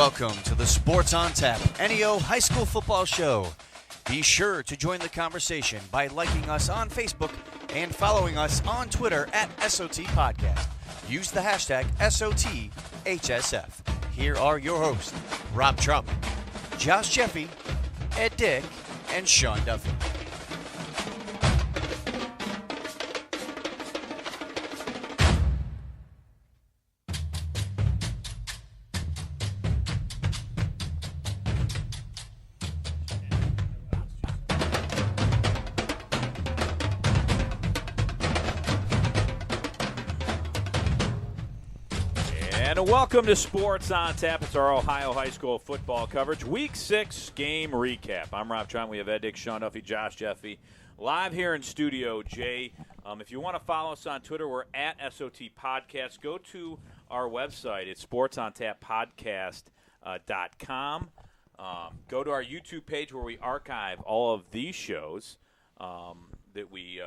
Welcome to the Sports on Tap NEO High School Football Show. Be sure to join the conversation by liking us on Facebook and following us on Twitter at SOT Podcast. Use the hashtag SOT HSF. Here are your hosts, Rob Trump, Josh Jeffy, Ed Dick, and Sean Duffy. And welcome to Sports on Tap. It's our Ohio high school football coverage. Week 6 game recap. I'm Rob Trump. We have Ed Dick, Sean Duffy, Josh Jeffy. Live here in Studio J. If you want to follow us on Twitter, we're at SOT Podcast. Go to our website. It's sportsontappodcast.com. Go to our YouTube page where we archive all of these shows that we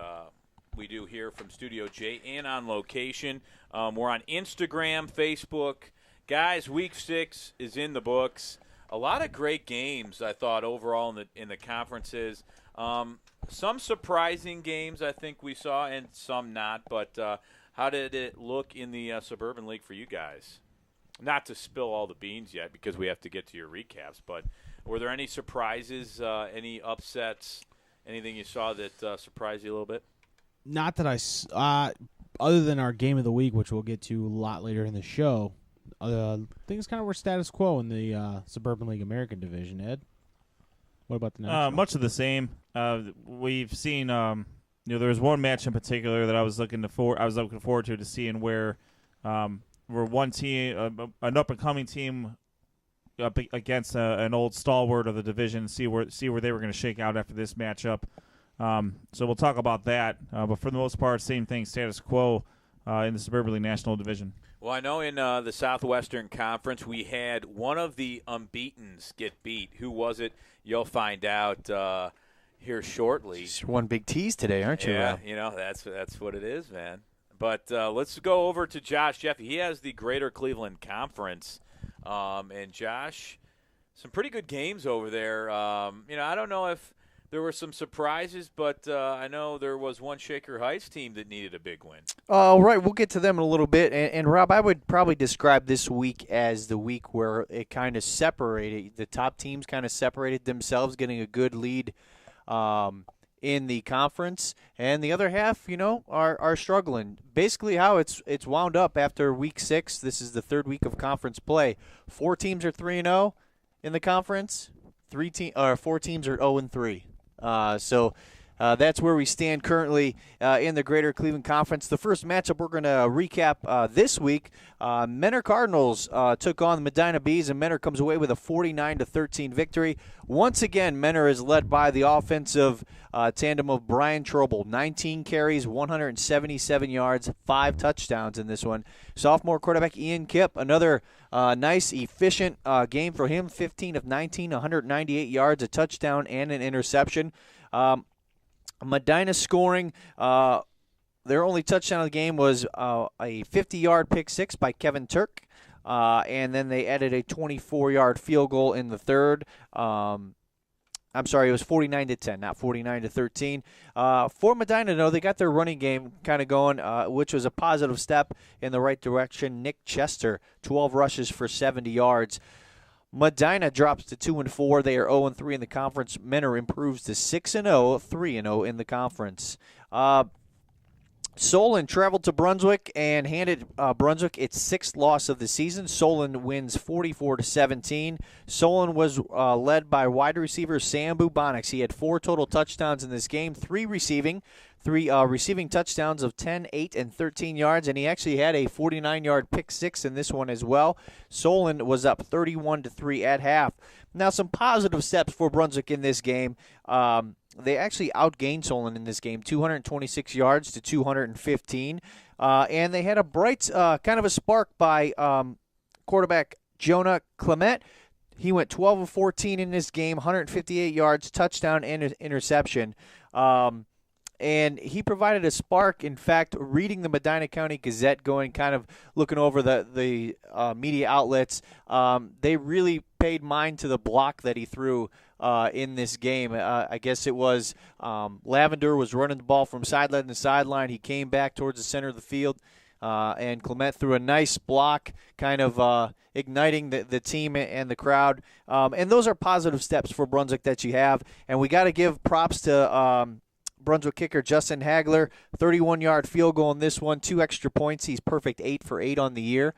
do here from Studio J and on location. We're on Instagram, Facebook. Guys, Week 6 is in the books. A lot of great games, I thought, overall in the conferences. Some surprising games I think we saw, and some not. But how did it look in the Suburban League for you guys? Not to spill all the beans yet because we have to get to your recaps, but were there any surprises, any upsets, anything you saw that surprised you a little bit? Not that other than our game of the week, which we'll get to a lot later in the show, things kind of were status quo in the Suburban League American Division. Ed, what about the National? Much of the same. We've seen, there was one match in particular that I was looking forward to seeing where one team, an up and coming team, up against an old stalwart of the division, see where they were going to shake out after this matchup. So we'll talk about that, but for the most part, same thing, status quo in the Suburban League National Division. Well, I know in the Southwestern Conference we had one of the unbeatens get beat. Who was it? You'll find out here shortly. Just one big tease today, aren't you? Yeah, that's what it is, man. But let's go over to Josh Jeffy. He has the Greater Cleveland Conference, and Josh, some pretty good games over there. I don't know if there were some surprises, but I know there was one Shaker Heights team that needed a big win. Right, we'll get to them in a little bit. And Rob, I would probably describe this week as the week where it kind of separated. The top teams kind of separated themselves, getting a good lead in the conference. And the other half, are struggling. Basically how it's wound up after Week 6. This is the third week of conference play. 4 teams are 3-0 in the conference. 4 teams are 0-3. So that's where we stand currently in the Greater Cleveland Conference. The first matchup we're going to recap this week, Mentor Cardinals took on the Medina Bees, and Mentor comes away with a 49-13 victory. Once again, Mentor is led by the offensive tandem of Brian Trobel, 19 carries, 177 yards, 5 touchdowns in this one. Sophomore quarterback Ian Kipp, another nice, efficient game for him, 15 of 19, 198 yards, a touchdown, and an interception. Medina scoring, their only touchdown of the game was a 50-yard pick six by Kevin Turk, and then they added a 24-yard field goal in the third. I'm sorry, it was 49-10, not 49-13. For Medina, though, they got their running game kind of going, which was a positive step in the right direction. Nick Chester, 12 rushes for 70 yards. Medina drops to 2-4. They are 0-3 in the conference. Mentor improves to 6-0, 3-0 in the conference. Solon traveled to Brunswick and handed Brunswick its 6th loss of the season. Solon wins 44-17. Solon was led by wide receiver Sam Bubonics. He had 4 total touchdowns in this game, 3 receiving touchdowns of 10, 8, and 13 yards, and he actually had a 49-yard pick six in this one as well. Solon was up 31-3 at half. Now, some positive steps for Brunswick in this game. They actually outgained Solon in this game, 226 yards to 215, and they had a bright kind of a spark by quarterback Jonah Clement. He went 12 of 14 in this game, 158 yards, touchdown, and interception. and he provided a spark. In fact, reading the Medina County Gazette, going kind of looking over the media outlets, they really paid mind to the block that he threw in this game. I guess it was Lavender was running the ball from sideline to sideline. He came back towards the center of the field, and Clement threw a nice block, kind of igniting the team and the crowd. And those are positive steps for Brunswick that you have. And we got to give props to Brunswick kicker Justin Hagler, 31-yard field goal in this one, 2 extra points. He's perfect 8 for 8 on the year.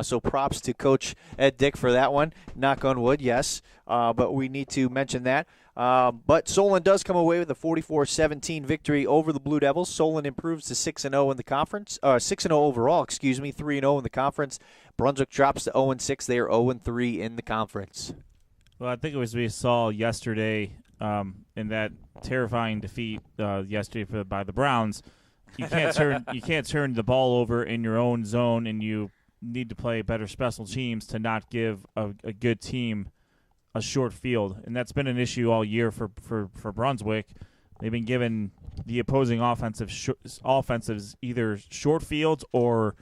So props to Coach Ed Dick for that one. Knock on wood, yes. But we need to mention that. But Solon does come away with a 44-17 victory over the Blue Devils. Solon improves to 6-0 in the conference. 6-0 overall, 3-0 in the conference. Brunswick drops to 0-6. They are 0-3 in the conference. Well, I think it was we saw yesterday in that terrifying defeat yesterday by the Browns. You can't turn the ball over in your own zone, and you need to play better special teams to not give a good team a short field, and that's been an issue all year for Brunswick. They've been given the opposing offensives either short fields or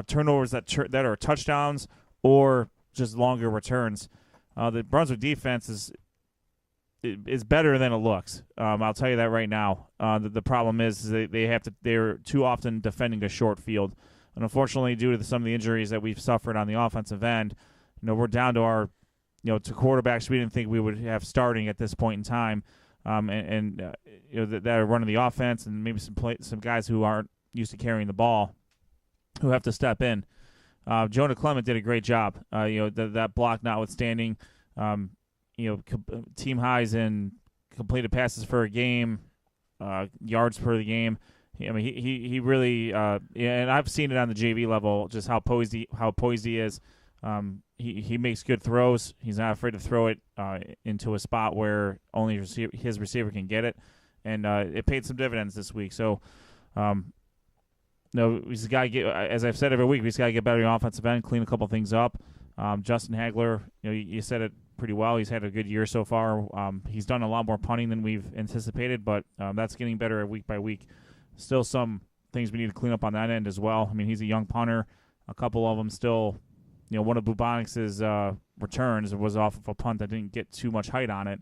turnovers that are touchdowns or just longer returns. The Brunswick defense is better than it looks. I'll tell you that right now. The problem is they're too often defending a short field, and unfortunately, due to some of the injuries that we've suffered on the offensive end, we're down to our to quarterbacks we didn't think we would have starting at this point in time, that are running the offense, and maybe some guys who aren't used to carrying the ball, who have to step in. Jonah Clement did a great job. That block notwithstanding, team highs in completed passes for a game, yards per the game. I mean, he really and I've seen it on the JV level just how poised he is. He makes good throws. He's not afraid to throw it into a spot where only his receiver can get it, and it paid some dividends this week. So, he's got to get, as I've said every week, he's got to get better on the offensive end, clean a couple things up. Justin Hagler, you said it pretty well. He's had a good year so far. He's done a lot more punting than we've anticipated, but that's getting better week by week. Still some things we need to clean up on that end as well. I mean, he's a young punter. A couple of them still, one of Bubonics' returns was off of a punt that didn't get too much height on it,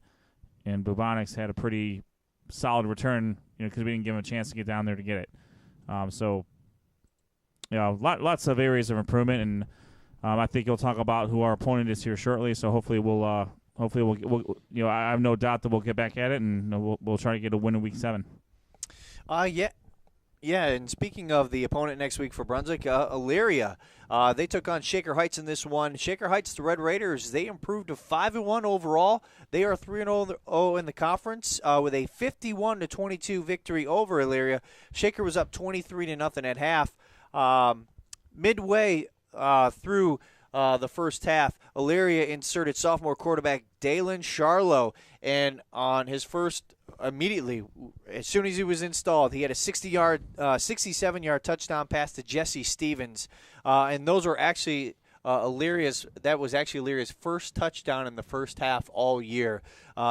and Bubonics had a pretty solid return, because we didn't give him a chance to get down there to get it. Lots of areas of improvement, and I think you'll talk about who our opponent is here shortly. So hopefully we'll I have no doubt that we'll get back at it, and we'll try to get a win in week 7. Yeah, and speaking of the opponent next week for Brunswick, Elyria, they took on Shaker Heights in this one. Shaker Heights, the Red Raiders, they improved to 5-1 overall. They are 3-0 in the conference with a 51-22 victory over Elyria. Shaker was up 23-0 at half. Midway through the first half, Elyria inserted sophomore quarterback Dalen Charlo, and on his first, immediately, as soon as he was installed, he had a 67-yard touchdown pass to Jesse Stevens, and those were actually Elyria's first touchdown in the first half all year.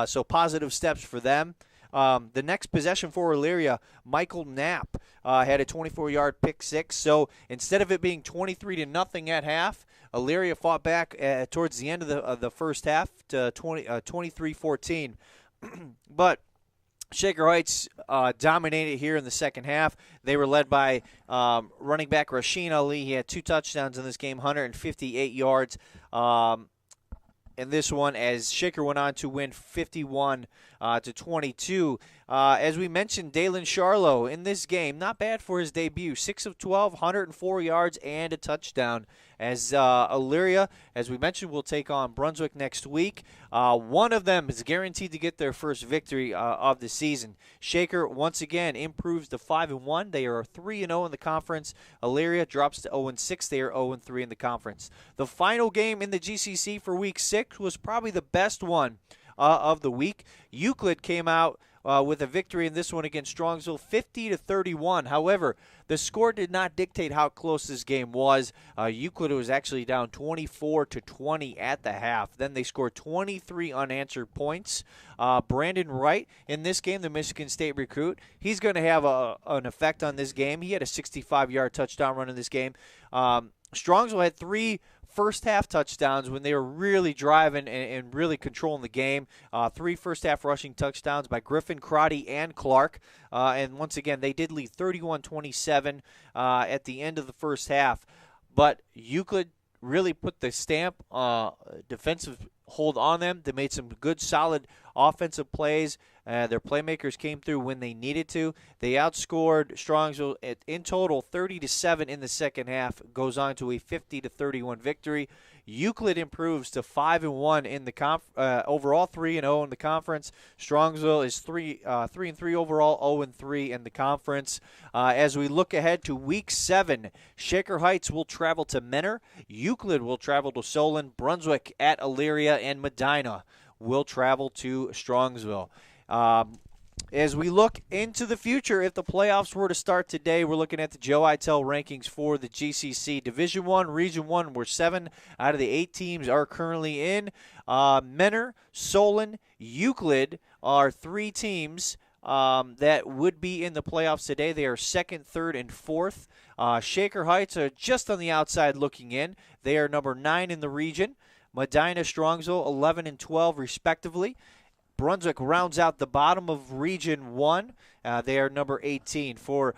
So positive steps for them. The next possession for Elyria, Michael Knapp had a 24-yard pick six. So instead of it being 23-0 at half, Elyria fought back towards the end of the first half to 23-14. But Shaker Heights dominated here in the second half. They were led by running back Rasheen Ali. He had 2 touchdowns in this game, 158 yards. In this one, as Shaker went on to win 51-22. As we mentioned, Dalen Charlo in this game, not bad for his debut. 6 of 12, 104 yards, and a touchdown. As Elyria, as we mentioned, will take on Brunswick next week. One of them is guaranteed to get their first victory of the season. Shaker, once again, improves to 5-1. They are 3-0 in the conference. Elyria drops to 0-6. They are 0-3 in the conference. The final game in the GCC for Week 6 was probably the best one of the week. Euclid came out with a victory in this one against Strongsville, 50-31. However, the score did not dictate how close this game was. Euclid was actually down 24-20 at the half. Then they scored 23 unanswered points. Brandon Wright in this game, the Michigan State recruit, he's going to have an effect on this game. He had a 65-yard touchdown run in this game. Strongsville had 3 first-half touchdowns when they were really driving and really controlling the game. 3 first-half rushing touchdowns by Griffin, Crotty, and Clark. And once again, they did lead 31-27 at the end of the first half. But Euclid really put the stamp defensive hold on them. They made some good, solid offensive plays. Their playmakers came through when they needed to. They outscored Strongsville in total 30-7 in the second half. Goes on to a 50-31 victory. Euclid improves to 5-1 in the overall, 3-0 in the conference. Strongsville is 3-3 overall, 0-3 in the conference. As we look ahead to Week 7, Shaker Heights will travel to Menor. Euclid will travel to Solon. Brunswick at Elyria, and Medina will travel to Strongsville. As we look into the future, if the playoffs were to start today, we're looking at the Joe Itel rankings for the GCC. Division I, Region 1, where 7 out of the 8 teams are currently in. Menor, Solon, Euclid are 3 teams that would be in the playoffs today. They are 2nd, 3rd, and 4th. Shaker Heights are just on the outside looking in. They are number 9 in the region. Medina, Strongsville, 11 and 12 respectively. Brunswick rounds out the bottom of Region 1. They are number 18. For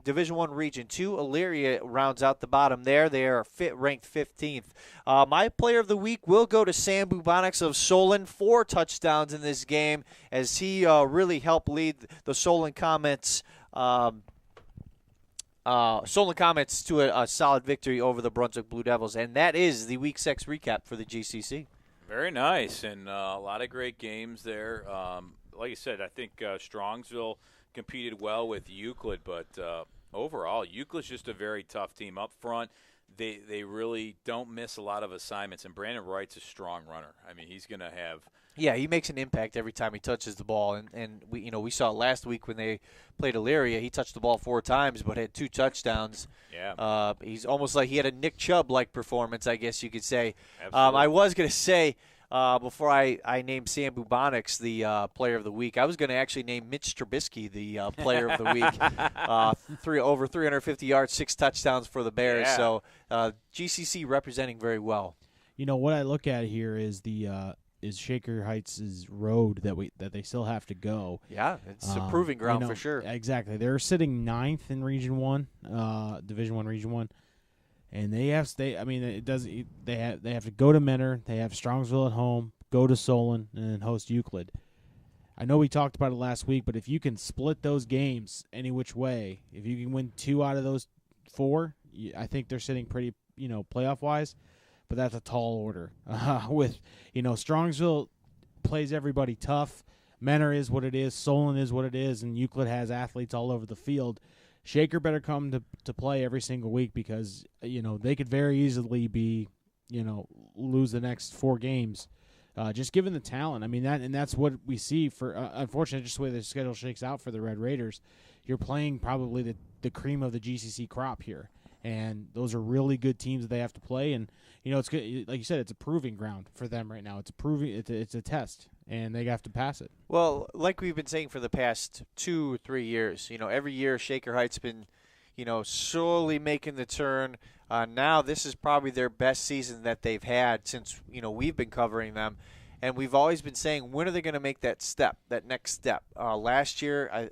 Division I Region 2, Elyria rounds out the bottom there. They are ranked 15th. My player of the week will go to Sam Bubonics of Solon. 4 touchdowns in this game as he really helped lead the Solon Comets to a solid victory over the Brunswick Blue Devils. And that is the Week 6 recap for the GCC. Very nice, and a lot of great games there. Like you said, I think Strongsville competed well with Euclid, but overall, Euclid's just a very tough team up front. They really don't miss a lot of assignments, and Brandon Wright's a strong runner. I mean, he's going to have – yeah, he makes an impact every time he touches the ball, and we saw last week when they played Elyria, he touched the ball 4 times but had 2 touchdowns. Yeah, he's almost like he had a Nick Chubb-like performance, I guess you could say. Absolutely. I was going to say before I named Sam Bubonics the player of the week, I was going to actually name Mitch Trubisky the player of the week. Over 350 yards, 6 touchdowns for the Bears. Yeah. So GCC representing very well. You know what I look at here is is Shaker Heights' road that they still have to go. Yeah, it's a proving ground for sure. Exactly. They're sitting 9th in Region 1, Division 1, Region 1. And they have they have to go to Menor, they have Strongsville at home, go to Solon, and then host Euclid. I know we talked about it last week, but if you can split those games any which way, if you can win 2 out of those 4, I think they're sitting pretty, playoff-wise. But that's a tall order. With, Strongsville plays everybody tough. Menor is what it is. Solon is what it is. And Euclid has athletes all over the field. Shaker better come to play every single week because, they could very easily be, lose the next 4 games. Just given the talent. I mean, that's what we see for, unfortunately, just the way the schedule shakes out for the Red Raiders. You're playing probably the cream of the GCC crop here. And those are really good teams that they have to play. And, it's good. Like you said, it's a proving ground for them right now. It's a test, and they have to pass it. Well, like we've been saying for the past 2 or 3 years, every year Shaker Heights been, slowly making the turn. Now this is probably their best season that they've had since, we've been covering them. And we've always been saying, when are they going to make that next step? Last year,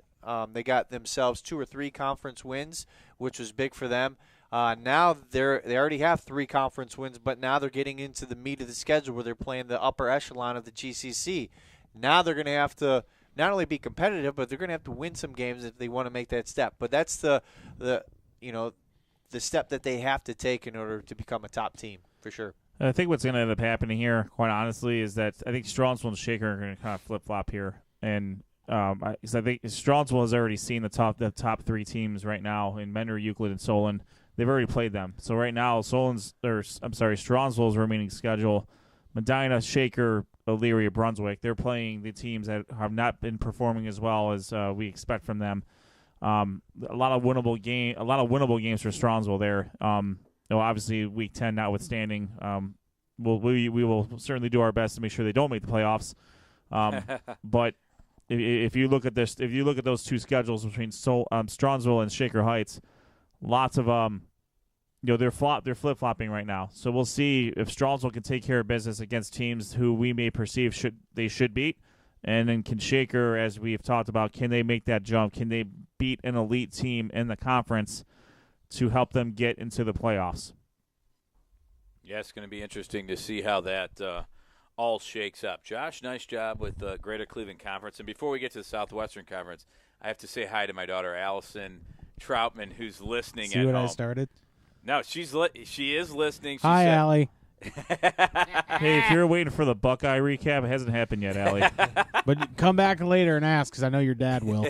they got themselves 2 or 3 conference wins, which was big for them. Now they already have 3 conference wins, but now they're getting into the meat of the schedule where they're playing the upper echelon of the GCC. Now they're going to have to not only be competitive, but they're going to have to win some games if they want to make that step. But that's the step that they have to take in order to become a top team for sure. I think what's going to end up happening here, quite honestly, is that I think Strongsville and Shaker are going to kind of flip-flop here. And I think Strongsville has already seen the top 3 teams right now in Menor, Euclid, and Solon. They've already played them. So right now, Strongsville's remaining schedule, Medina, Shaker, Elyria, Brunswick. They're playing the teams that have not been performing as well as we expect from them. A lot of winnable games for Strongsville there. Obviously, Week 10 notwithstanding, we will certainly do our best to make sure they don't make the playoffs. But if you look at this, if you look at those two schedules between Strongsville and Shaker Heights, lots of they're flip-flopping right now. So we'll see if Strongsville can take care of business against teams who we may perceive they should beat. And then can Shaker, as we've talked about, can they make that jump? Can they beat an elite team in the conference to help them get into the playoffs? Yeah, it's going to be interesting to see how that all shakes up. Josh, nice job with the Greater Cleveland Conference. And before we get to the Southwestern Conference, I have to say hi to my daughter, Allison Troutman, who's listening See at what home. I started? No, she is listening. She Hi, said, Allie. Hey, if you're waiting for the Buckeye recap, it hasn't happened yet, Allie. But come back later and ask, because I know your dad will.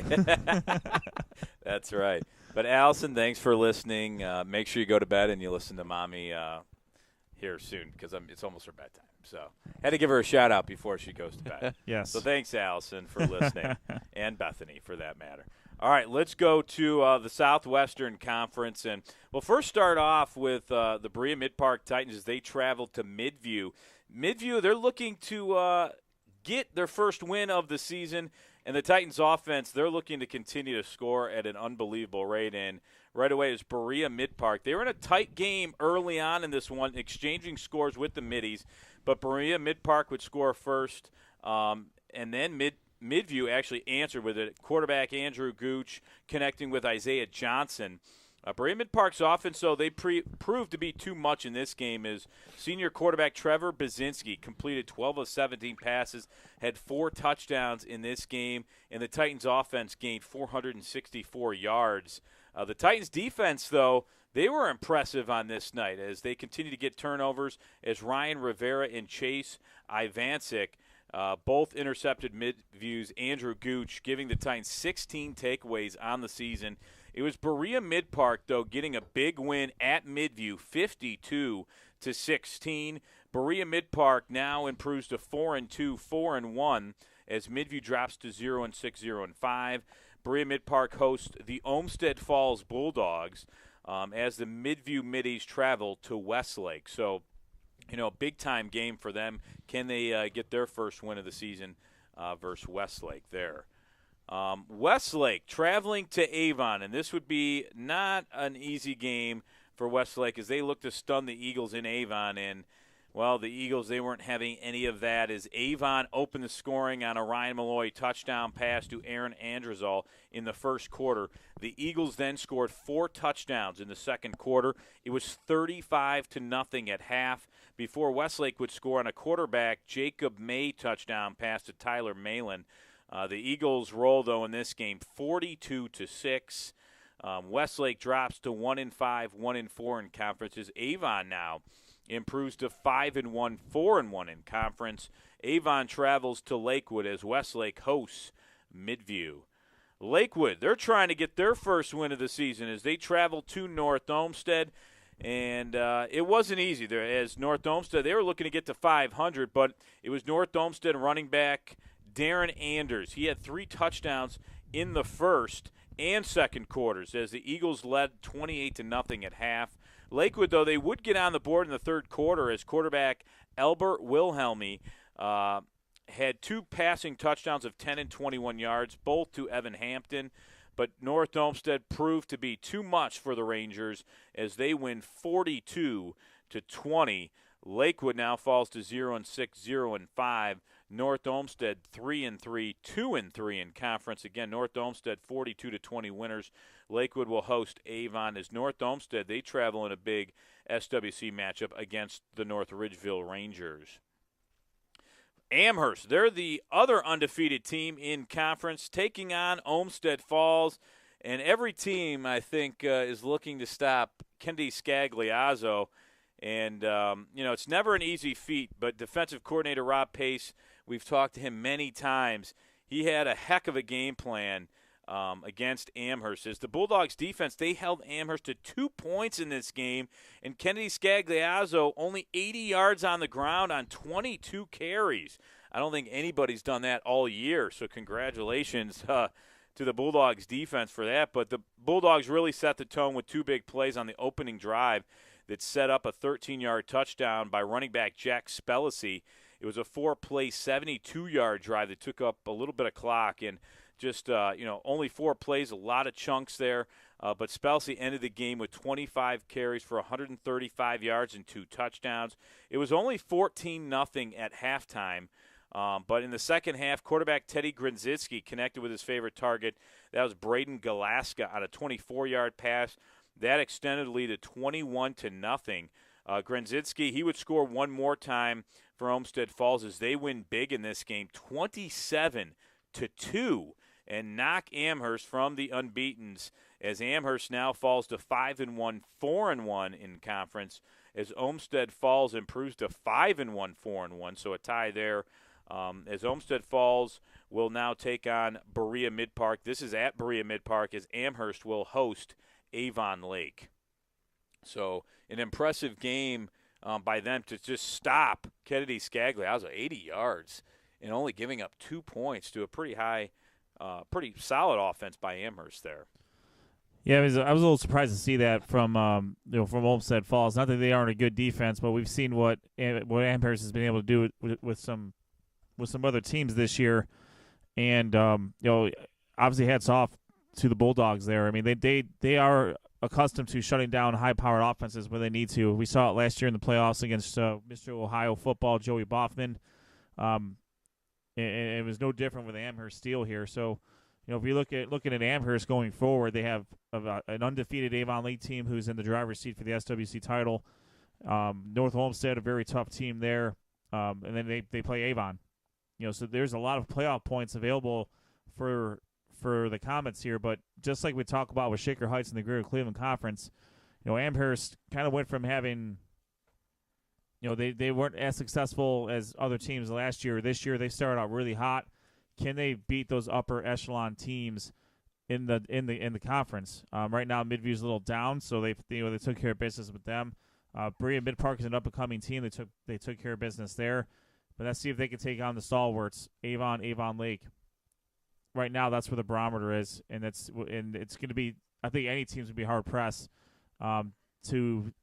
That's right. But Allison, thanks for listening. Make sure you go to bed and you listen to Mommy here soon, because it's almost her bedtime. So had to give her a shout out before she goes to bed. Yes. So thanks, Allison, for listening, and Bethany for that matter. All right, let's go to the Southwestern Conference, and we'll first start off with the Berea Mid-Park Titans as they travel to Midview. Midview, they're looking to get their first win of the season, and the Titans offense, they're looking to continue to score at an unbelievable rate. And right away is Berea Mid-Park. They were in a tight game early on in this one, exchanging scores with the Middies, but Berea Mid-Park would score first, and then Midview actually answered with it. Quarterback Andrew Gooch connecting with Isaiah Johnson. Berea Mid-Park's offense, though, they proved to be too much in this game. Is senior quarterback Trevor Bazinski completed 12 of 17 passes, had 4 touchdowns in this game, and the Titans' offense gained 464 yards. The Titans' defense, though, they were impressive on this night as they continue to get turnovers as Ryan Rivera and Chase Ivancic both intercepted Midview's Andrew Gooch, giving the Titans 16 takeaways on the season. It was Berea Mid-Park, though, getting a big win at Midview, 52-16. Berea Mid-Park now improves to 4-2, 4-1, as Midview drops to 0-6, 0-5. Berea Mid-Park hosts the Olmsted Falls Bulldogs as the Midview Middies travel to Westlake. So, big-time game for them. Can they get their first win of the season versus Westlake there? Westlake traveling to Avon, and this would be not an easy game for Westlake as they look to stun the Eagles in Avon. And, well, the Eagles, they weren't having any of that as Avon opened the scoring on a Ryan Malloy touchdown pass to Aaron Andrazol in the first quarter. The Eagles then scored 4 touchdowns in the second quarter. It was 35-0 at half before Westlake would score on a quarterback Jacob May touchdown pass to Tyler Malin. The Eagles roll, though, in this game 42-6. Westlake drops to 1-5, 1-4 in conferences. Avon now improves to 5-1, 4-1 in conference. Avon travels to Lakewood as Westlake hosts Midview. Lakewood, they're trying to get their first win of the season as they travel to North Olmsted. And it wasn't easy there as North Olmsted, they were looking to get to 500, but it was North Olmsted running back Darren Anders. He had 3 touchdowns in the first and second quarters as the Eagles led 28-0 at half. Lakewood, though, they would get on the board in the third quarter as quarterback Albert Wilhelmy had 2 passing touchdowns of 10 and 21 yards, both to Evan Hampton. But North Olmsted proved to be too much for the Rangers as they win 42-20. Lakewood now falls to 0-6, 0-5. North Olmsted 3-3, 2-3 in conference. Again, North Olmsted 42-20 winners. Lakewood will host Avon as North Olmsted, they travel in a big SWC matchup against the North Ridgeville Rangers. Amherst, they're the other undefeated team in conference, taking on Olmsted Falls. And every team, I think, is looking to stop Kendi Scagliazzo. And, it's never an easy feat, but defensive coordinator Rob Pace, we've talked to him many times. He had a heck of a game plan against Amherst is the Bulldogs' defense. They held Amherst to 2 points in this game, and Kennedy Scagliazzo only 80 yards on the ground on 22 carries. I don't think anybody's done that all year, so congratulations to the Bulldogs' defense for that. But the Bulldogs really set the tone with 2 big plays on the opening drive that set up a 13-yard touchdown by running back Jack Spellacy. It was a 4-play, 72-yard drive that took up a little bit of clock, and just, only 4 plays, a lot of chunks there. But Spellacy ended the game with 25 carries for 135 yards and 2 touchdowns. It was only 14-0 at halftime. But in the second half, quarterback Teddy Grinzitsky connected with his favorite target. That was Braden Galaska on a 24-yard pass. That extended the lead to 21-0. Grinzitsky, he would score one more time for Olmsted Falls as they win big in this game, 27-2, and knock Amherst from the unbeatens as Amherst now falls to 5-1, 4-1 in conference, as Olmsted Falls improves to 5-1, 4-1, so a tie there. As Olmsted Falls will now take on Berea Mid-Park. This is at Berea Mid-Park as Amherst will host Avon Lake. So an impressive game by them to just stop Kennedy Scagliazzo, 80 yards, and only giving up 2 points to a pretty solid offense by Amherst there. Yeah, I was a little surprised to see that from Olmsted Falls. Not that they aren't a good defense, but we've seen what Amherst has been able to do with some other teams this year, and obviously hats off to the Bulldogs there. I mean, they are accustomed to shutting down high-powered offenses when they need to. We saw it last year in the playoffs against Mr. Ohio football, Joey Boffman. And it was no different with Amherst Steel here. So, if you looking at Amherst going forward, they have an undefeated Avon Lake team who's in the driver's seat for the SWC title. North Olmsted, a very tough team there, and then they play Avon. So there's a lot of playoff points available for the Comets here, but just like we talk about with Shaker Heights in the Greater Cleveland Conference, Amherst kind of went from having, they weren't as successful as other teams last year. This year they started out really hot. Can they beat those upper echelon teams in the conference? Right now Midview's a little down, so they took care of business with them. Berea Mid-Park is an up-and-coming team. They took care of business there, but let's see if they can take on the stalwarts, Avon Lake. Right now, that's where the barometer is, and it's going to be. I think any team's going to be hard pressed to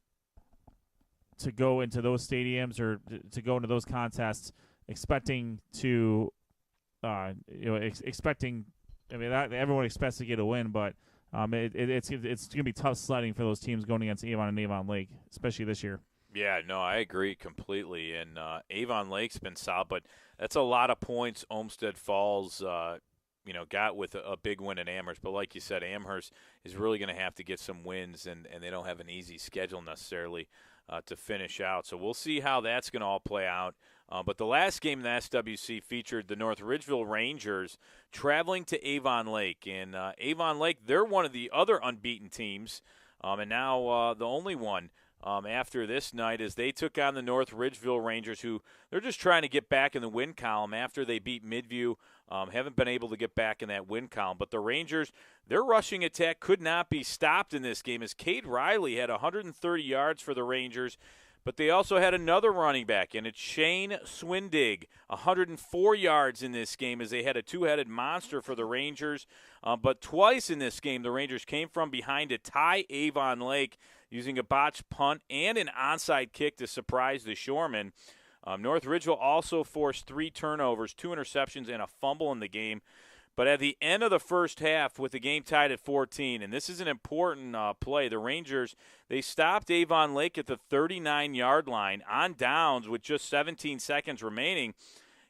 go into those stadiums or to go into those contests, expecting to, expecting. I mean, everyone expects to get a win, but it's going to be tough sledding for those teams going against Avon and Avon Lake, especially this year. Yeah, no, I agree completely. And Avon Lake's been solid, but that's a lot of points Olmsted Falls got with a big win in Amherst. But like you said, Amherst is really going to have to get some wins, and they don't have an easy schedule necessarily to finish out. So we'll see how that's going to all play out. But the last game in the SWC featured the North Ridgeville Rangers traveling to Avon Lake. And Avon Lake, they're one of the other unbeaten teams, and now the only one after this night as they took on the North Ridgeville Rangers, who they're just trying to get back in the win column after they beat Midview. Haven't been able to get back in that win column. But the Rangers, their rushing attack could not be stopped in this game as Cade Riley had 130 yards for the Rangers. But they also had another running back, and it's Shane Swindig, 104 yards in this game as they had a two-headed monster for the Rangers. But twice in this game, the Rangers came from behind to tie Avon Lake using a botched punt and an onside kick to surprise the Shoremen. North Ridgeville also forced 3 turnovers, 2 interceptions, and a fumble in the game. But at the end of the first half, with the game tied at 14, and this is an important play, the Rangers, they stopped Avon Lake at the 39-yard line on downs with just 17 seconds remaining.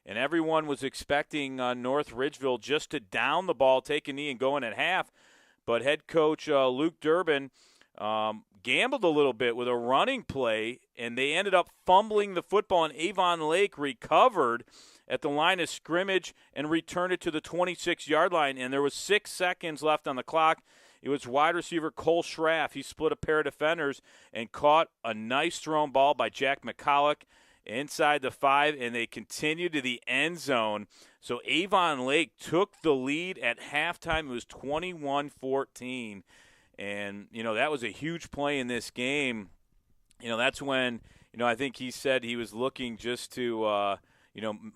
And everyone was expecting North Ridgeville just to down the ball, take a knee, and go in at half. But head coach Luke Durbin gambled a little bit with a running play, and they ended up fumbling the football, and Avon Lake recovered at the line of scrimmage and returned it to the 26-yard line, and there was 6 seconds left on the clock. It was wide receiver Cole Schraff. He split a pair of defenders and caught a nice thrown ball by Jack McCulloch, inside the 5, and they continued to the end zone. So Avon Lake took the lead at halftime. It was 21-14. And, that was a huge play in this game. That's when, I think he said he was looking just to,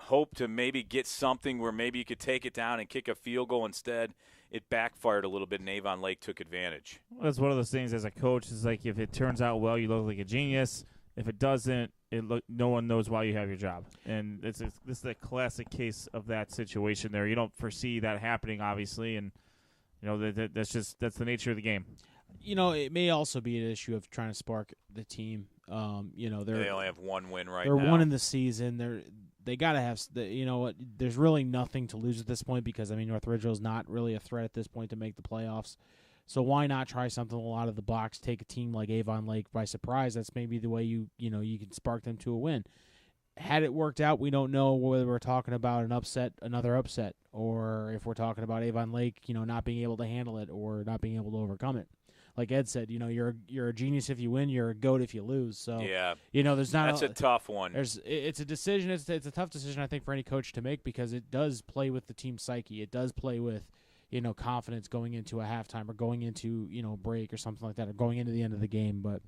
hope to maybe get something where maybe you could take it down and kick a field goal. Instead, it backfired a little bit, and Avon Lake took advantage. Well, that's one of those things as a coach is like if it turns out well, you look like a genius. If it doesn't, no one knows why you have your job. And this is a classic case of that situation there. You don't foresee that happening, obviously, and that's the nature of the game. It may also be an issue of trying to spark the team. They only have one win right now. They're one in the season. They got to have there's really nothing to lose at this point because, North Ridgeville is not really a threat at this point to make the playoffs. So why not try something a lot out of the box, take a team like Avon Lake by surprise? That's maybe the way you can spark them to a win. Had it worked out, we don't know whether we're talking about another upset, or if we're talking about Avon Lake, not being able to handle it or not being able to overcome it. Like Ed said, you're a genius if you win, you're a goat if you lose. So yeah, there's not. That's a tough one. It's a decision. It's a tough decision, I think, for any coach to make because it does play with the team's psyche. It does play with confidence going into a halftime or going into break or something like that, or going into the end of the game. But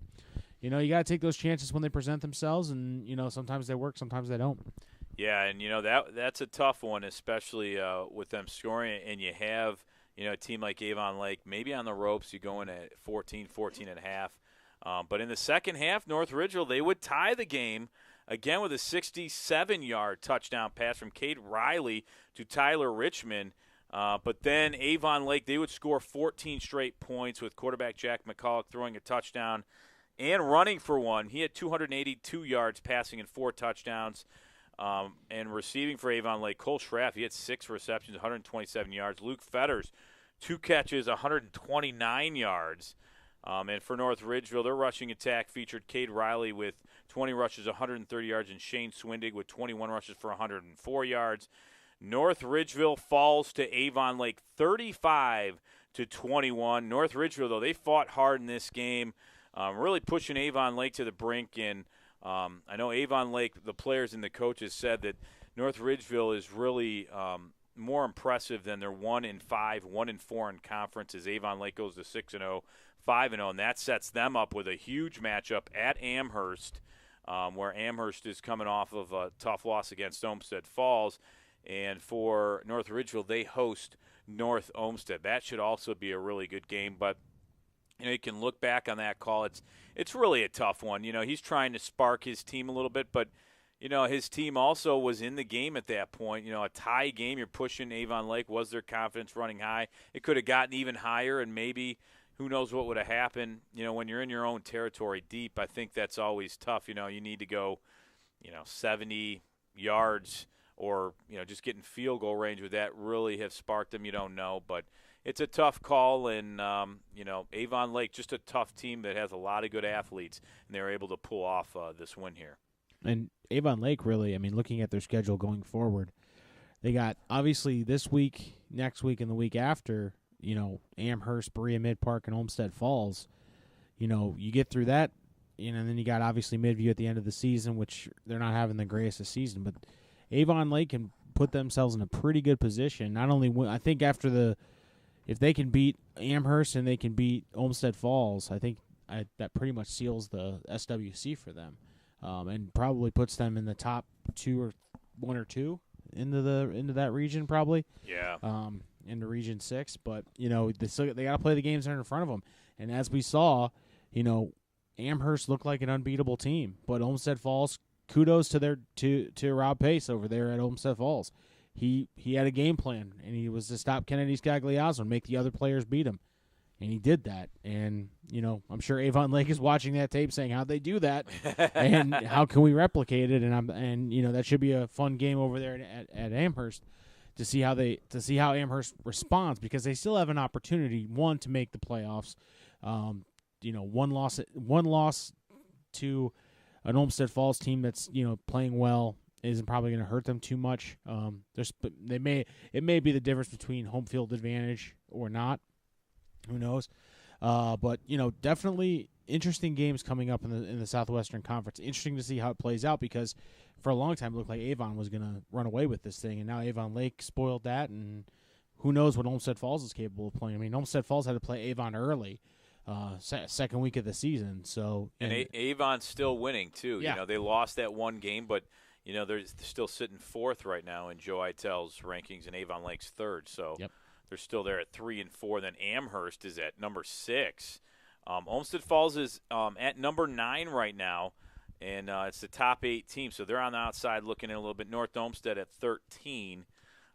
you got to take those chances when they present themselves, and sometimes they work, sometimes they don't. Yeah, and that's a tough one, especially with them scoring, and you have a team like Avon Lake maybe on the ropes. You go in at 14 and a half. But in the second half, North Ridgeville, they would tie the game again with a 67-yard touchdown pass from Cade Riley to Tyler Richmond. But then Avon Lake, they would score 14 straight points with quarterback Jack McCulloch throwing a touchdown and running for one. He had 282 yards passing and 4 touchdowns. And receiving for Avon Lake, Cole Schraff, he had 6 receptions, 127 yards. Luke Fetters, 2 catches, 129 yards. And for North Ridgeville, their rushing attack featured Cade Riley with 20 rushes, 130 yards, and Shane Swindig with 21 rushes for 104 yards. North Ridgeville falls to Avon Lake 35-21. North Ridgeville, though, they fought hard in this game, really pushing Avon Lake to the brink. And I know Avon Lake, the players and the coaches said that North Ridgeville is really more impressive than their 1-5, 1-4 in conference as Avon Lake goes to 6-0, 5-0, and that sets them up with a huge matchup at Amherst, where Amherst is coming off of a tough loss against Olmsted Falls. And for North Ridgeville, they host North Olmsted. That should also be a really good game. But, you can look back on that call. It's really a tough one. He's trying to spark his team a little bit. But, his team also was in the game at that point. A tie game, you're pushing Avon Lake. Was their confidence running high? It could have gotten even higher, and maybe who knows what would have happened. When you're in your own territory deep, I think that's always tough. You need to go, 70 yards or just getting field goal range. Would that really have sparked them? You don't know, but it's a tough call. And Avon Lake, just a tough team that has a lot of good athletes, and they're able to pull off this win here. And Avon Lake, really, looking at their schedule going forward, they got obviously this week, next week, and the week after. Amherst, Berea Mid Park, and Olmsted Falls. You get through that, and then you got obviously Midview at the end of the season, which they're not having the greatest of season, but Avon Lake can put themselves in a pretty good position. Not only I think if they can beat Amherst and they can beat Olmsted Falls, I think that pretty much seals the SWC for them, and probably puts them in the top 1 or 2 into that region probably. Yeah. Into Region 6, but they got to play the games that are in front of them. And as we saw, Amherst looked like an unbeatable team, but Olmsted Falls, kudos to Rob Pace over there at Olmsted Falls. He had a game plan, and he was to stop Kennedy Scagliazzo and make the other players beat him, and he did that. And I'm sure Avon Lake is watching that tape, saying how'd they do that, and how can we replicate it? And that should be a fun game over there at Amherst to see how Amherst responds, because they still have an opportunity to make the playoffs. One loss to an Olmsted Falls team that's playing well isn't probably going to hurt them too much. It may be the difference between home field advantage or not. Who knows? But definitely interesting games coming up in the Southwestern Conference. Interesting to see how it plays out because for a long time it looked like Avon was going to run away with this thing, and now Avon Lake spoiled that, and who knows what Olmsted Falls is capable of playing. I mean, Olmsted Falls had to play Avon early, second week of the season. So and Avon's still winning too. Yeah. You know, they lost that one game, but you know they're still sitting fourth right now in Joe Eitel's rankings, and Avon Lake's third. So Yep. they're still there at 3 and 4. Then Amherst is at number 6. Olmsted Falls is at number 9 right now, and it's the top 8 team. So they're on the outside looking in a little bit. North Olmsted at 13,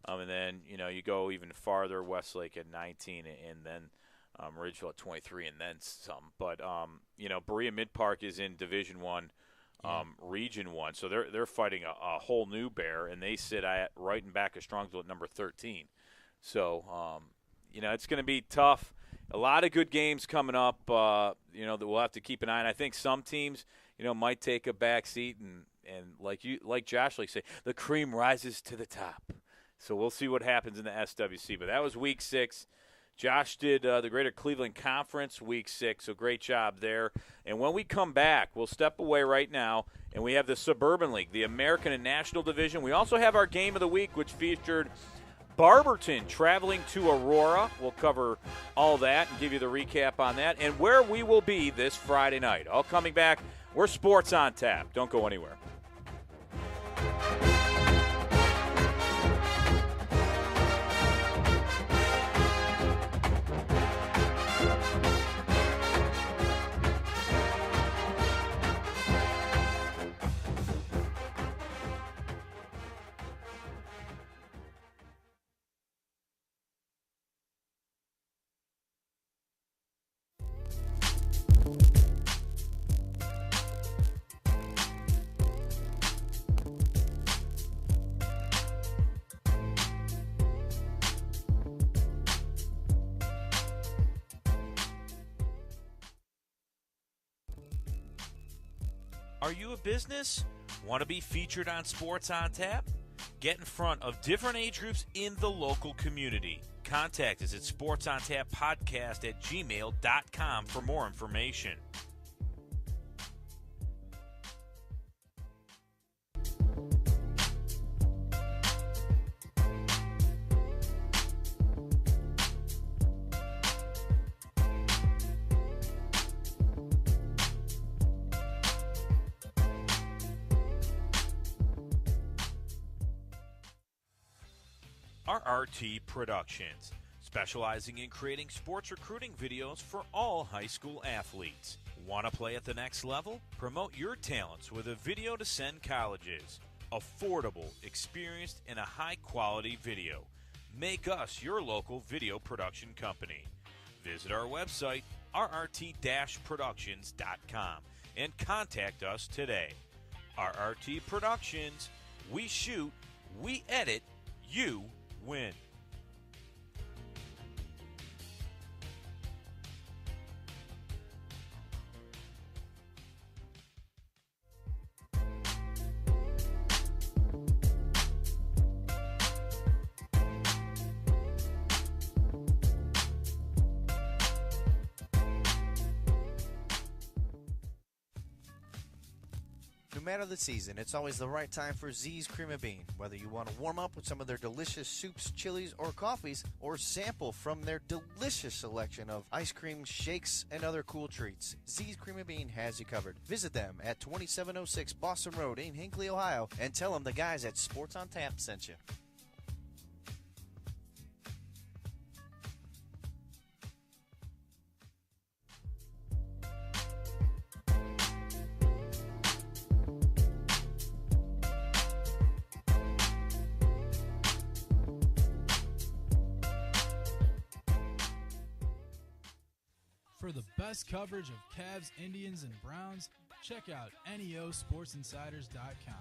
and then you go even farther, Westlake at 19, and then Ridgeville at 23, and then some. But Berea Mid Park is in Division 1, Region 1, so they're fighting a whole new bear, and they sit right in back of Strongsville at number 13. So it's going to be tough. A lot of good games coming up, that we'll have to keep an eye on. I think some teams, might take a back seat, and like Josh likes to say, the cream rises to the top. So we'll see what happens in the SWC. But that was Week 6. Josh did the Greater Cleveland Conference Week 6, so great job there. And when we come back, we'll step away right now, and we have the Suburban League, the American and National Division. We also have our Game of the Week, which featured Barberton traveling to Aurora. We'll cover all that and give you the recap on that and where we will be this Friday night. All coming back. We're Sports on Tap. Don't go anywhere. Are you a business? Want to be featured on Sports on Tap? Get in front of different age groups in the local community. Contact us at sportsontappodcast@gmail.com for more information. RRT Productions, specializing in creating sports recruiting videos for all high school athletes. Want to play at the next level? Promote your talents with a video to send colleges. Affordable, experienced, and a high-quality video. Make us your local video production company. Visit our website, rrt-productions.com, and contact us today. RRT Productions, we shoot, we edit, you win. No matter the season, it's always the right time for Z's Cream of Bean. Whether you want to warm up with some of their delicious soups, chilies, or coffees, or sample from their delicious selection of ice cream, shakes, and other cool treats, Z's Cream of Bean has you covered. Visit them at 2706 Boston Road in Hinckley, Ohio, and tell them the guys at Sports on Tap sent you. For the best coverage of Cavs, Indians, and Browns, check out NEOSportsinsiders.com.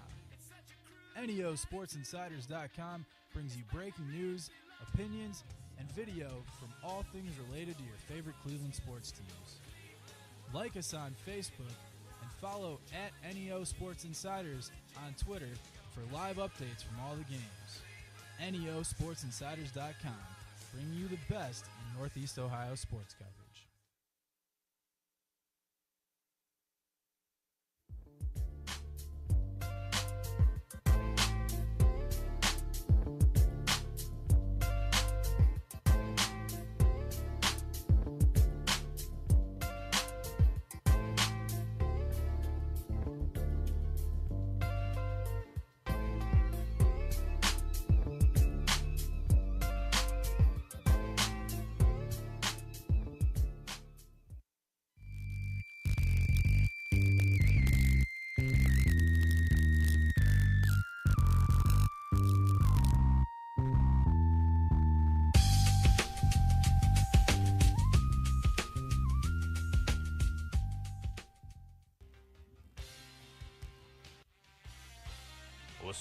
NEOSportsinsiders.com brings you breaking news, opinions, and video from all things related to your favorite Cleveland sports teams. Like us on Facebook and follow at NEOSportsinsiders on Twitter for live updates from all the games. NEOSportsinsiders.com, bringing you the best in Northeast Ohio sports coverage.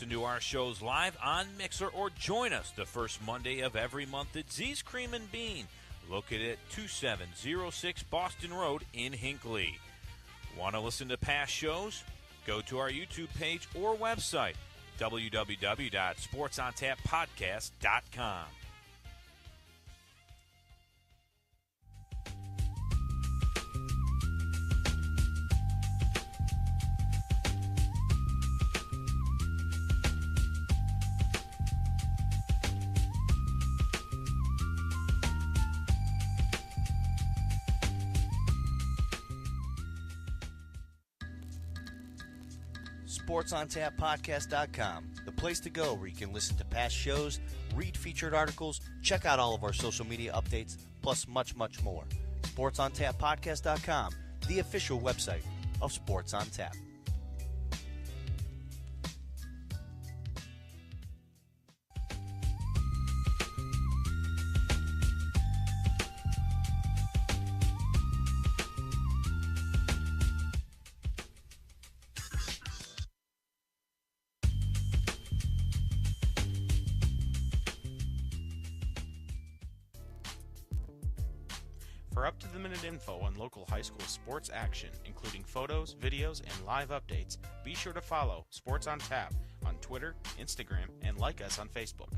Listen to our shows live on Mixer or join us the first Monday of every month at Z's Cream and Bean, located at 2706 Boston Road in Hinckley. Want to listen to past shows? Go to our YouTube page or website, www.sportsontappodcast.com. SportsOnTapPodcast.com, the place to go where you can listen to past shows, read featured articles, check out all of our social media updates, plus much, much more. SportsOnTapPodcast.com, the official website of Sports on Tap. For up-to-the-minute info on local high school sports action, including photos, videos, and live updates, be sure to follow Sports on Tap on Twitter, Instagram, and like us on Facebook.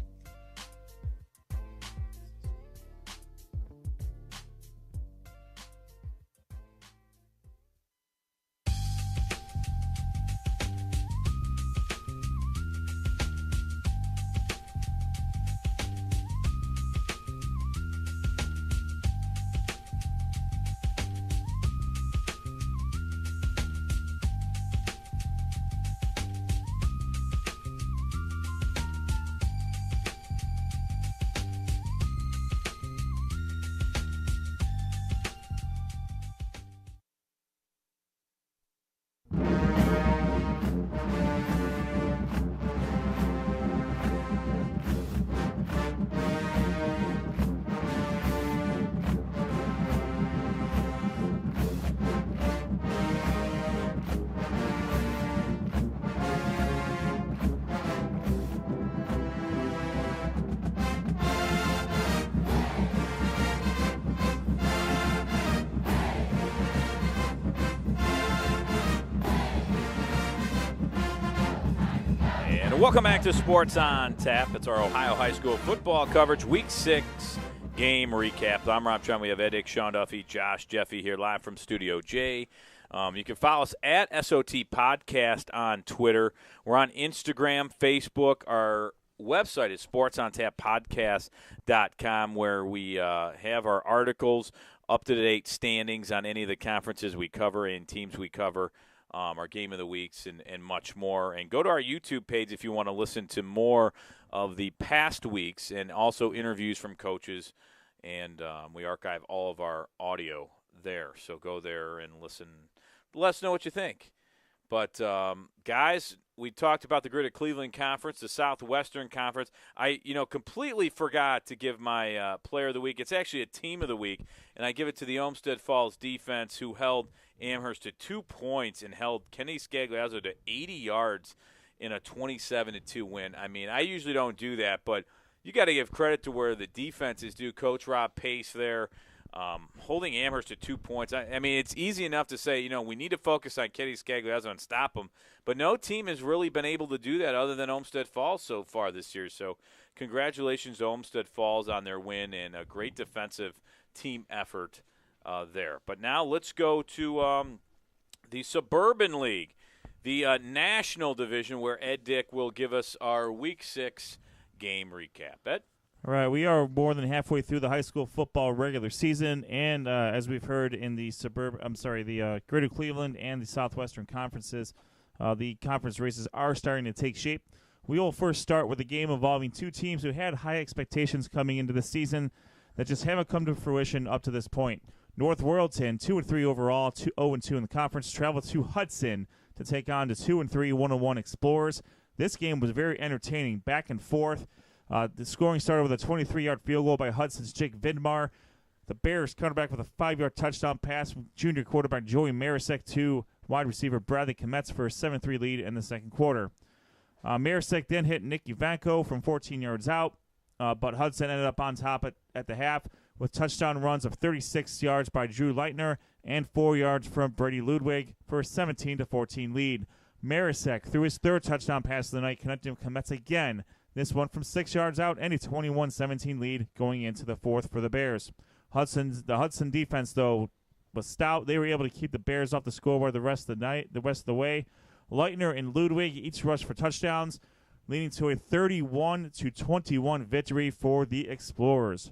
Welcome back to Sports on Tap. It's our Ohio High School football coverage, Week 6 game recap. I'm Rob Chun. We have Ed Dick, Sean Duffy, Josh Jeffy here live from Studio J. You can follow us at SOT Podcast on Twitter. We're on Instagram, Facebook. Our website is sportsontappodcast.com, where we have our articles, up-to-date standings on any of the conferences we cover and teams we cover. Our game of the weeks, and much more. And go to our YouTube page if you want to listen to more of the past weeks and also interviews from coaches. And we archive all of our audio there. So go there and listen. Let us know what you think. But, guys, we talked about the Greater Cleveland Conference, the Southwestern Conference. I, completely forgot to give my player of the week. It's actually a team of the week, and I give it to the Olmsted Falls defense, who held Amherst to 2 points and held Kenny Scagliazzo to 80 yards in a 27-2 win. I mean, I usually don't do that, but you got to give credit to where the defense is due. Coach Rob Pace there, holding Amherst to 2 points. I mean, it's easy enough to say, we need to focus on Kenny Scagliazzo and stop him, but no team has really been able to do that other than Olmsted Falls so far this year. So congratulations to Olmsted Falls on their win and a great defensive team effort there. But now let's go to the Suburban League, the national division, where Ed Dick will give us our Week 6 game recap. Ed? All right, we are more than halfway through the high school football regular season, and as we've heard in the Greater Cleveland and the Southwestern conferences, the conference races are starting to take shape. We will first start with a game involving two teams who had high expectations coming into the season that just haven't come to fruition up to this point. North Royalton, 2-3 overall, 0-2 in the conference, traveled to Hudson to take on the 2-3 101 Explorers. This game was very entertaining, back and forth. The scoring started with a 23-yard field goal by Hudson's Jake Vidmar. The Bears countered back with a 5-yard touchdown pass from junior quarterback Joey Marisek to wide receiver Bradley Kometz for a 7-3 lead in the second quarter. Marisek then hit Nick Ivanko from 14 yards out, but Hudson ended up on top at the half with touchdown runs of 36 yards by Drew Leitner and 4 yards from Brady Ludwig for a 17-14 lead. Marisek threw his third touchdown pass of the night, connecting with Kometz again. This one from 6 yards out and a 21-17 lead going into the fourth for the Bears. The Hudson defense, though, was stout. They were able to keep the Bears off the scoreboard the rest of the way. Leitner and Ludwig each rushed for touchdowns, leading to a 31-21 victory for the Explorers.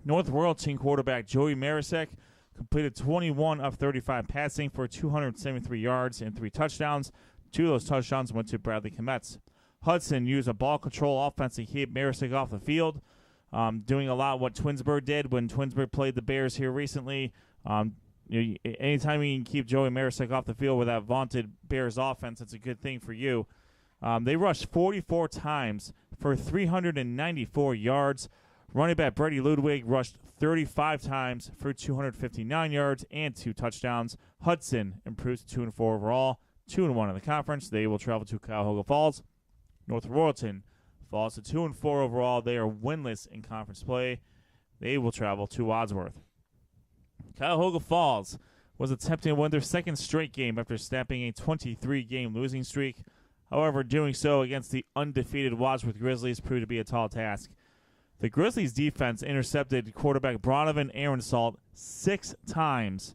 North Royalton quarterback Joey Marisek completed 21 of 35 passing for 273 yards and 3 touchdowns. 2 of those touchdowns went to Bradley Kometz. Hudson used a ball control offense to keep Marisek off the field, doing a lot what Twinsburg did when Twinsburg played the Bears here recently. Anytime you can keep Joey Marisek off the field with that vaunted Bears offense, it's a good thing for you. They rushed 44 times for 394 yards. Running back Brady Ludwig rushed 35 times for 259 yards and 2 touchdowns. Hudson improves to 2-4 overall, 2-1 in the conference. They will travel to Cuyahoga Falls. North Royalton falls to 2-4 overall. They are winless in conference play. They will travel to Wadsworth. Cuyahoga Falls was attempting to win their second straight game after snapping a 23-game losing streak. However, doing so against the undefeated Wadsworth Grizzlies proved to be a tall task. The Grizzlies' defense intercepted quarterback Bronovan Aaron Salt 6 times,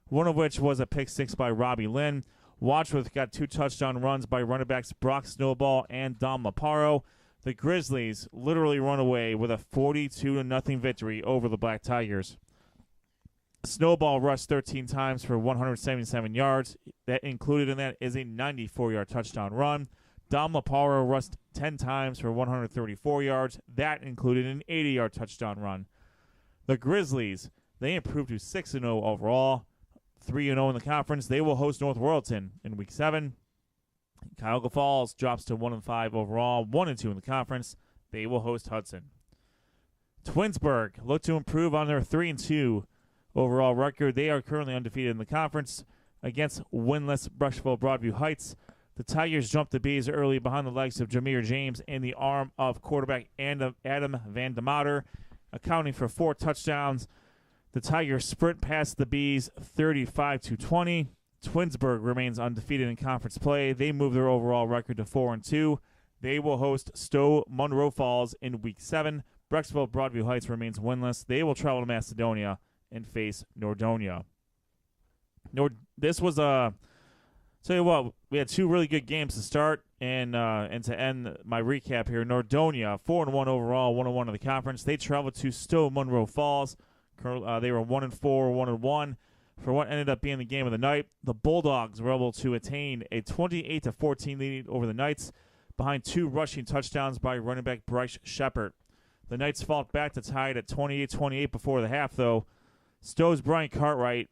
one of which was a pick 6 by Robbie Lynn. Wadsworth got 2 touchdown runs by running backs Brock Snowball and Dom Laparo. The Grizzlies literally run away with a 42-0 victory over the Black Tigers. Snowball rushed 13 times for 177 yards. That included in that is a 94-yard touchdown run. Dom Laparo rushed 10 times for 134 yards. That included an 80-yard touchdown run. The Grizzlies, they improved to 6-0 overall, 3-0 in the conference. They will host North Royalton in Week 7. Cuyahoga Falls drops to 1-5 overall, 1-2 in the conference. They will host Hudson. Twinsburg look to improve on their 3-2 overall record. They are currently undefeated in the conference against winless Brushville Broadview Heights. The Tigers jumped the Bees early behind the legs of Jameer James and the arm of quarterback Adam Van de Mater, accounting for 4 touchdowns. The Tigers sprint past the Bees 35-20. Twinsburg remains undefeated in conference play. They move their overall record to 4-2. They will host Stowe Monroe Falls in Week 7. Brecksville Broadview Heights remains winless. They will travel to Macedonia and face Nordonia. This was a... Tell you what, we had 2 really good games to start and to end my recap here. Nordonia, 4-1 overall, 1-1 in the conference. They traveled to Stowe Monroe Falls. They were 1-4, 1-1 for what ended up being the game of the night. The Bulldogs were able to attain a 28-14 lead over the Knights behind 2 rushing touchdowns by running back Bryce Shepard. The Knights fought back to tie it at 28-28 before the half, though. Stowe's Brian Cartwright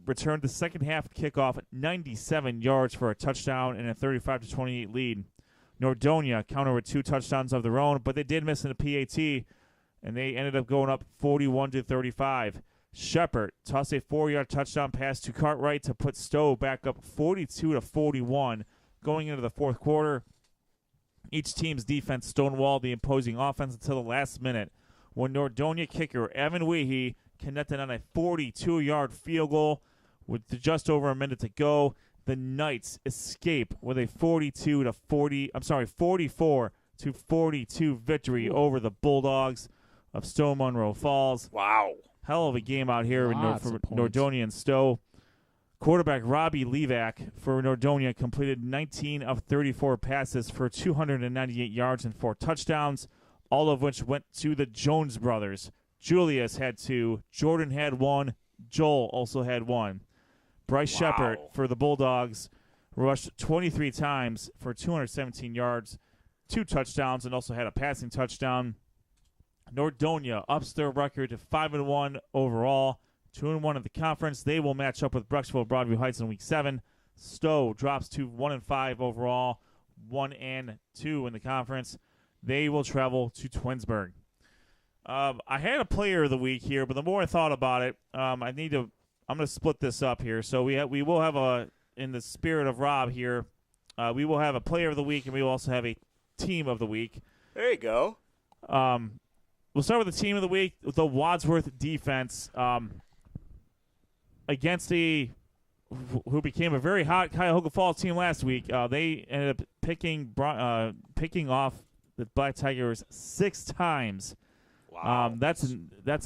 returned the second half kickoff at 97 yards for a touchdown and a 35-28 lead. Nordonia countered with 2 touchdowns of their own, but they did miss in a PAT, and they ended up going up 41-35. Shepard tossed a 4-yard touchdown pass to Cartwright to put Stowe back up 42-41 going into the fourth quarter. Each team's defense stonewalled the imposing offense until the last minute when Nordonia kicker Evan Weehee connected on a 42-yard field goal with just over a minute to go. The Knights escape with a 44-42 victory over the Bulldogs of Stowe Monroe Falls. Wow. Hell of a game out here for Nordonia and Stowe. Quarterback Robbie Levac for Nordonia completed 19 of 34 passes for 298 yards and 4 touchdowns, all of which went to the Jones brothers. Julius had 2, Jordan had 1, Joel also had 1. Bryce Shepard for the Bulldogs rushed 23 times for 217 yards, 2 touchdowns, and also had a passing touchdown. Nordonia ups their record to 5-1 overall, 2-1 at the conference. They will match up with Brecksville Broadview Heights in Week 7. Stowe drops to 1-5 overall, 1-2 in the conference. They will travel to Twinsburg. I had a player of the week here, but the more I thought about it, I'm going to split this up here. So we will have in the spirit of Rob here, we will have a player of the week, and we will also have a team of the week. There you go. We'll start with the team of the week, the Wadsworth defense, against who became a very hot Cuyahoga Falls team last week. They ended up picking off the Black Tigers 6 times. Wow. That's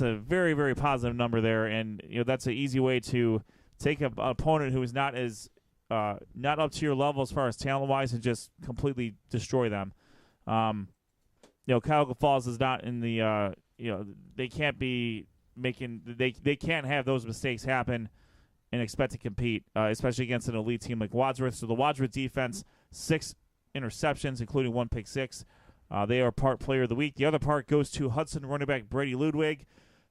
a very, very positive number there, and that's an easy way to take an opponent who is not up to your level as far as talent-wise and just completely destroy them. Cuyahoga Falls is not in the they can't be making they can't have those mistakes happen and expect to compete, especially against an elite team like Wadsworth. So the Wadsworth defense, 6 interceptions, including 1 pick six. They are part player of the week. The other part goes to Hudson running back Brady Ludwig,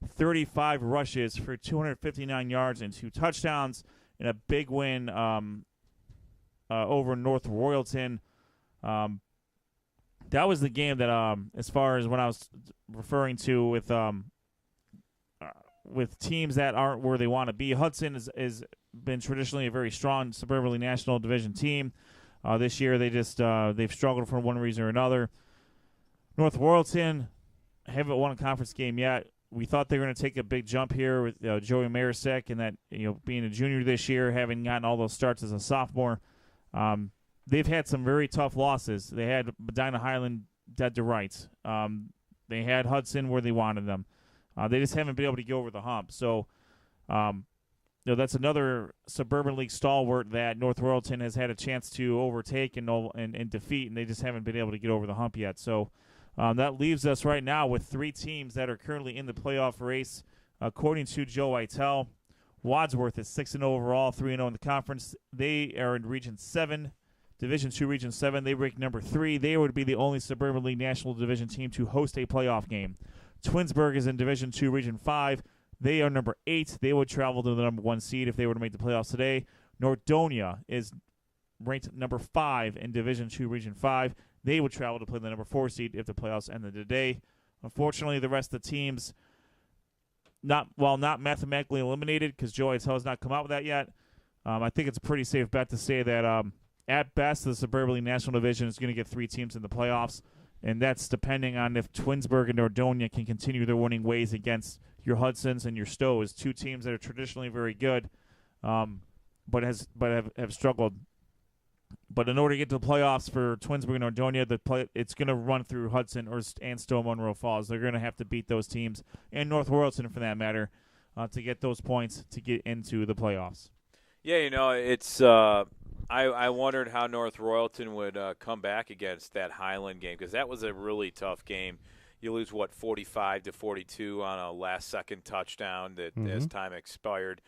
35 rushes for 259 yards and 2 touchdowns in a big win over North Royalton. That was the game that, as far as when I was referring to with teams that aren't where they want to be, Hudson has been traditionally a very strong Suburban League National Division team. This year they've struggled for one reason or another. North Royalton haven't won a conference game yet. We thought they were going to take a big jump here with Joey Marasek and that being a junior this year, having gotten all those starts as a sophomore. They've had some very tough losses. They had Medina Highland dead to rights. They had Hudson where they wanted them. They just haven't been able to get over the hump. So, that's another Suburban League stalwart that North Royalton has had a chance to overtake and defeat, and they just haven't been able to get over the hump yet. So that leaves us right now with 3 teams that are currently in the playoff race. According to Joe Eitel, Wadsworth is 6-0 overall, 3-0 in the conference. They are in Region 7. Division 2, Region 7, they rank number 3. They would be the only Suburban League National Division team to host a playoff game. Twinsburg is in Division 2, Region 5. They are number 8. They would travel to the number 1 seed if they were to make the playoffs today. Nordonia is ranked number 5 in Division 2, Region 5. They would travel to play the number 4 seed if the playoffs ended today. Unfortunately, the rest of the teams, not mathematically eliminated because Joe Eitel has not come out with that yet, I think it's a pretty safe bet to say that at best, the Suburban League National Division is going to get 3 teams in the playoffs, and that's depending on if Twinsburg and Nordonia can continue their winning ways against your Hudsons and your Stows, 2 teams that are traditionally very good, but have struggled. But in order to get to the playoffs for Twinsburg and Nordonia, it's going to run through Hudson and Stowe Monroe Falls. They're going to have to beat those teams, and North Royalton for that matter, to get those points to get into the playoffs. Yeah, it's I wondered how North Royalton would come back against that Highland game because that was a really tough game. You lose, 45-42 on a last-second touchdown that as time expired.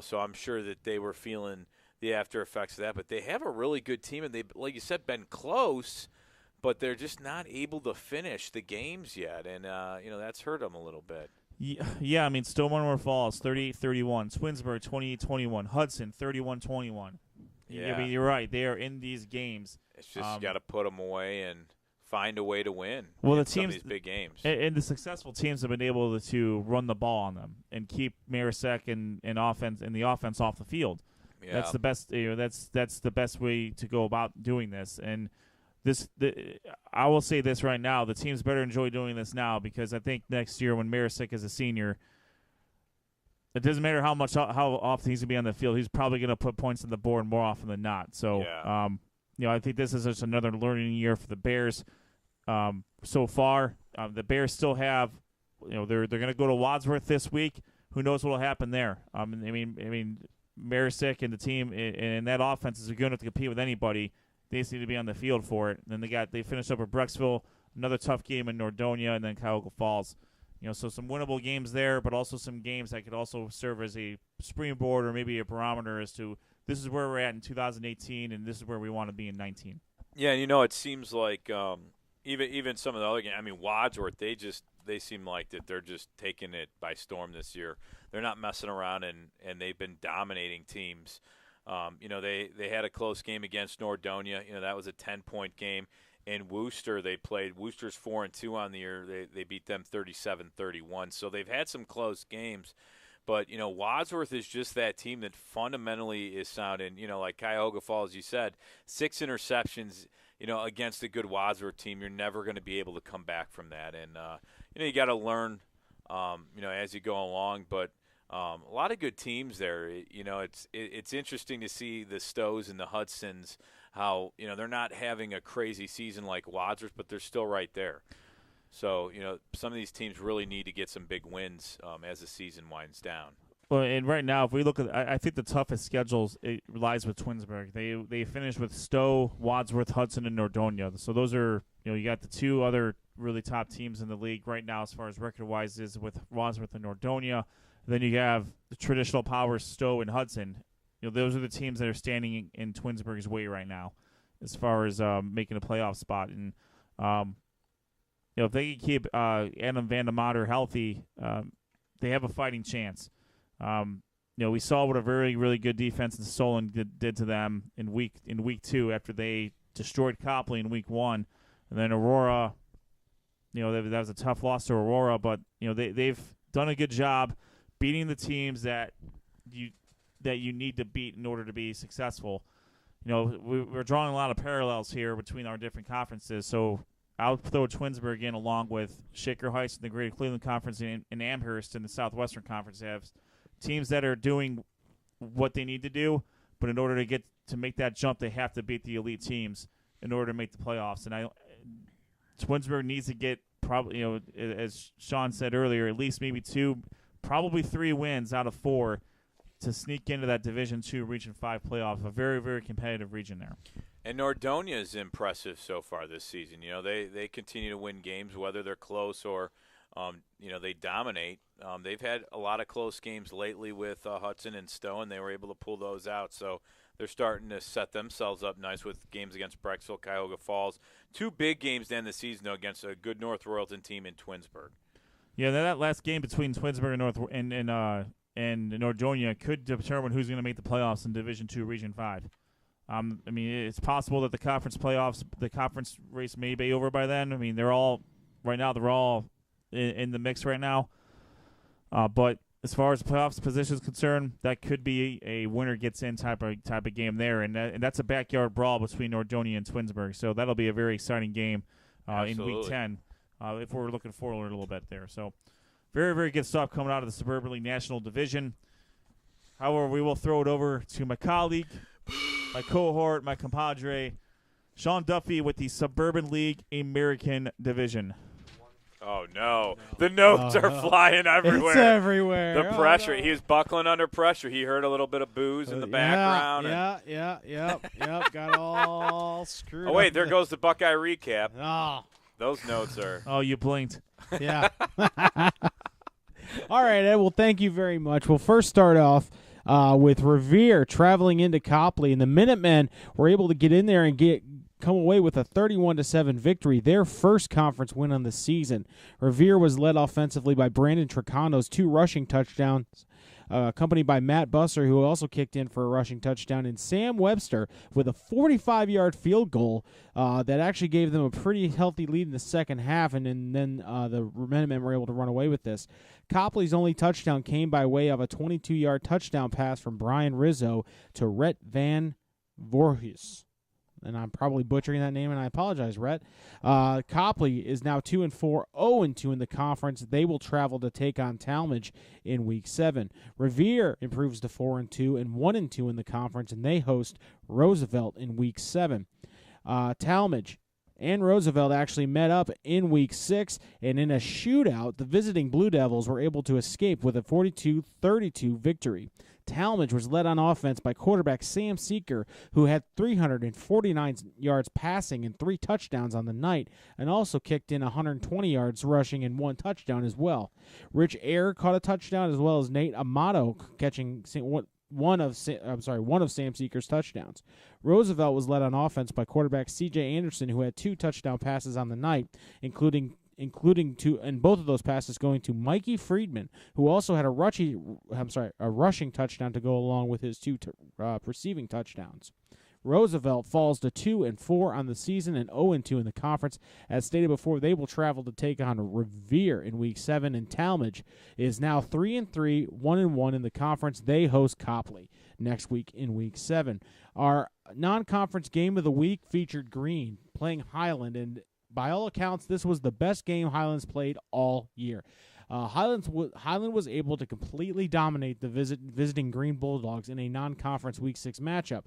So I'm sure that they were feeling the after effects of that. But they have a really good team, and they've, like you said, been close, but they're just not able to finish the games yet. And, that's hurt them a little bit. Yeah, I mean, Stowe Monroe Falls, 38-31. Twinsburg, 28-21. Hudson, 31-21. Yeah. I mean, you're right. They are in these games. It's just you got to put them away and find a way to win. Well, in the some of teams, these big games, and the successful teams have been able to run the ball on them and keep Marasek and the offense off the field. Yeah. That's the best. That's the best way to go about doing this. And I will say this right now: the teams better enjoy doing this now because I think next year when Marasek is a senior, it doesn't matter how often he's going to be on the field. He's probably going to put points on the board more often than not. So, I think this is just another learning year for the Bears. So far, the Bears still have, they're going to go to Wadsworth this week. Who knows what will happen there? I mean, Marasek and the team and that offense is going to have to compete with anybody. They just need to be on the field for it. And then they finished up with Brecksville, another tough game in Nordonia, and then Cuyahoga Falls. So some winnable games there, but also some games that could also serve as a springboard or maybe a barometer as to this is where we're at in 2018 and this is where we want to be in 19. Yeah, it seems like even some of the other games. I mean, Wadsworth, they seem like that they're just taking it by storm this year. They're not messing around and they've been dominating teams. They had a close game against Nordonia. That was a 10-point game. In Worcester, Worcester's 4-2 on the year. They beat them 37-31. So they've had some close games, But, Wadsworth is just that team that fundamentally is sound. And, like Cuyahoga Falls, you said, 6 interceptions, against a good Wadsworth team. You're never going to be able to come back from that. And, you got to learn, as you go along. But a lot of good teams there. It's interesting to see the Stows and the Hudsons, how, they're not having a crazy season like Wadsworth, but they're still right there. So, some of these teams really need to get some big wins as the season winds down. Well, and right now, if we look at, I think the toughest schedules it lies with Twinsburg. They finished with Stowe, Wadsworth, Hudson, and Nordonia. So those are, you got the 2 other really top teams in the league right now as far as record-wise is with Wadsworth and Nordonia. Then you have the traditional powers, Stowe and Hudson. Those are the teams that are standing in Twinsburg's way right now as far as making a playoff spot. And, if they can keep Adam Van de Mater healthy, they have a fighting chance. We saw what a very, really good defense in Solon did to them in week 2 after they destroyed Copley in week 1, and then Aurora. That was a tough loss to Aurora, but they've done a good job beating the teams that you need to beat in order to be successful. We're drawing a lot of parallels here between our different conferences, so I'll throw Twinsburg in along with Shaker Heights in the Greater Cleveland Conference and Amherst in the Southwestern Conference. They have teams that are doing what they need to do, but in order to make that jump, they have to beat the elite teams in order to make the playoffs. And Twinsburg needs to get probably, as Sean said earlier, at least maybe 2, probably 3 wins out of 4 to sneak into that Division II Region 5 playoff. A very, very competitive region there. And Nordonia is impressive so far this season. They continue to win games, whether they're close or, they dominate. They've had a lot of close games lately with Hudson and Stowe, and they were able to pull those out. So they're starting to set themselves up nice with games against Brecksville, Cuyahoga Falls. 2 big games to end the season, though, against a good North Royalton team in Twinsburg. Yeah, that last game between Twinsburg and Nordonia could determine who's going to make the playoffs in Division II Region 5. It's possible that the conference race may be over by then. They're all in the mix right now. But as far as the playoffs position is concerned, that could be a winner gets in type of game there, and that's a backyard brawl between Nordonia and Twinsburg. So that'll be a very exciting game in Week 10 if we're looking forward a little bit there. So very, very good stuff coming out of the Suburban League National Division. However, we will throw it over to my colleague, my cohort, my compadre, Sean Duffy with the Suburban League American Division. Oh, no. The notes are flying everywhere. It's everywhere. The pressure. He was buckling under pressure. He heard a little bit of booze in the background. Yep. Got all screwed up. Oh, wait, there goes the Buckeye recap. Oh. Those notes are. Oh, you blinked. Yeah. All right, Ed. Well, thank you very much. We'll first start off with Revere traveling into Copley, and the Minutemen were able to get in there and come away with a 31-7 victory, their first conference win on the season. Revere was led offensively by Brandon Tricano's 2 rushing touchdowns, accompanied by Matt Busser, who also kicked in for a rushing touchdown, and Sam Webster with a 45-yard field goal that actually gave them a pretty healthy lead in the second half, and then the Minutemen were able to run away with this. Copley's only touchdown came by way of a 22-yard touchdown pass from Brian Rizzo to Rhett Van Voorhis. And I'm probably butchering that name, and I apologize, Rhett. Copley is now 2-4, 0-2 in the conference. They will travel to take on Talmadge in Week 7. Revere improves to 4-2 and 1-2 in the conference, and they host Roosevelt in Week 7. Talmadge and Roosevelt actually met up in Week 6, and in a shootout, the visiting Blue Devils were able to escape with a 42-32 victory. Talmadge was led on offense by quarterback Sam Seeker, who had 349 yards passing and 3 touchdowns on the night, and also kicked in 120 yards rushing and 1 touchdown as well. Rich Ayer caught a touchdown, as well as Nate Amato catching one of Sam Seeker's touchdowns. Roosevelt was led on offense by quarterback C.J. Anderson, who had 2 touchdown passes on the night, including 2, and both of those passes going to Mikey Friedman, who also had a rushing touchdown to go along with his 2 receiving touchdowns. Roosevelt falls to 2-4 on the season and 0-2 in the conference. As stated before, they will travel to take on Revere in Week 7, and Talmadge is now 3-3, 1-1 in the conference. They host Copley next week in Week 7. Our non-conference game of the week featured Green playing Highland, and by all accounts, this was the best game Highlands played all year. Highland was able to completely dominate the visiting Green Bulldogs in a non-conference Week 6 matchup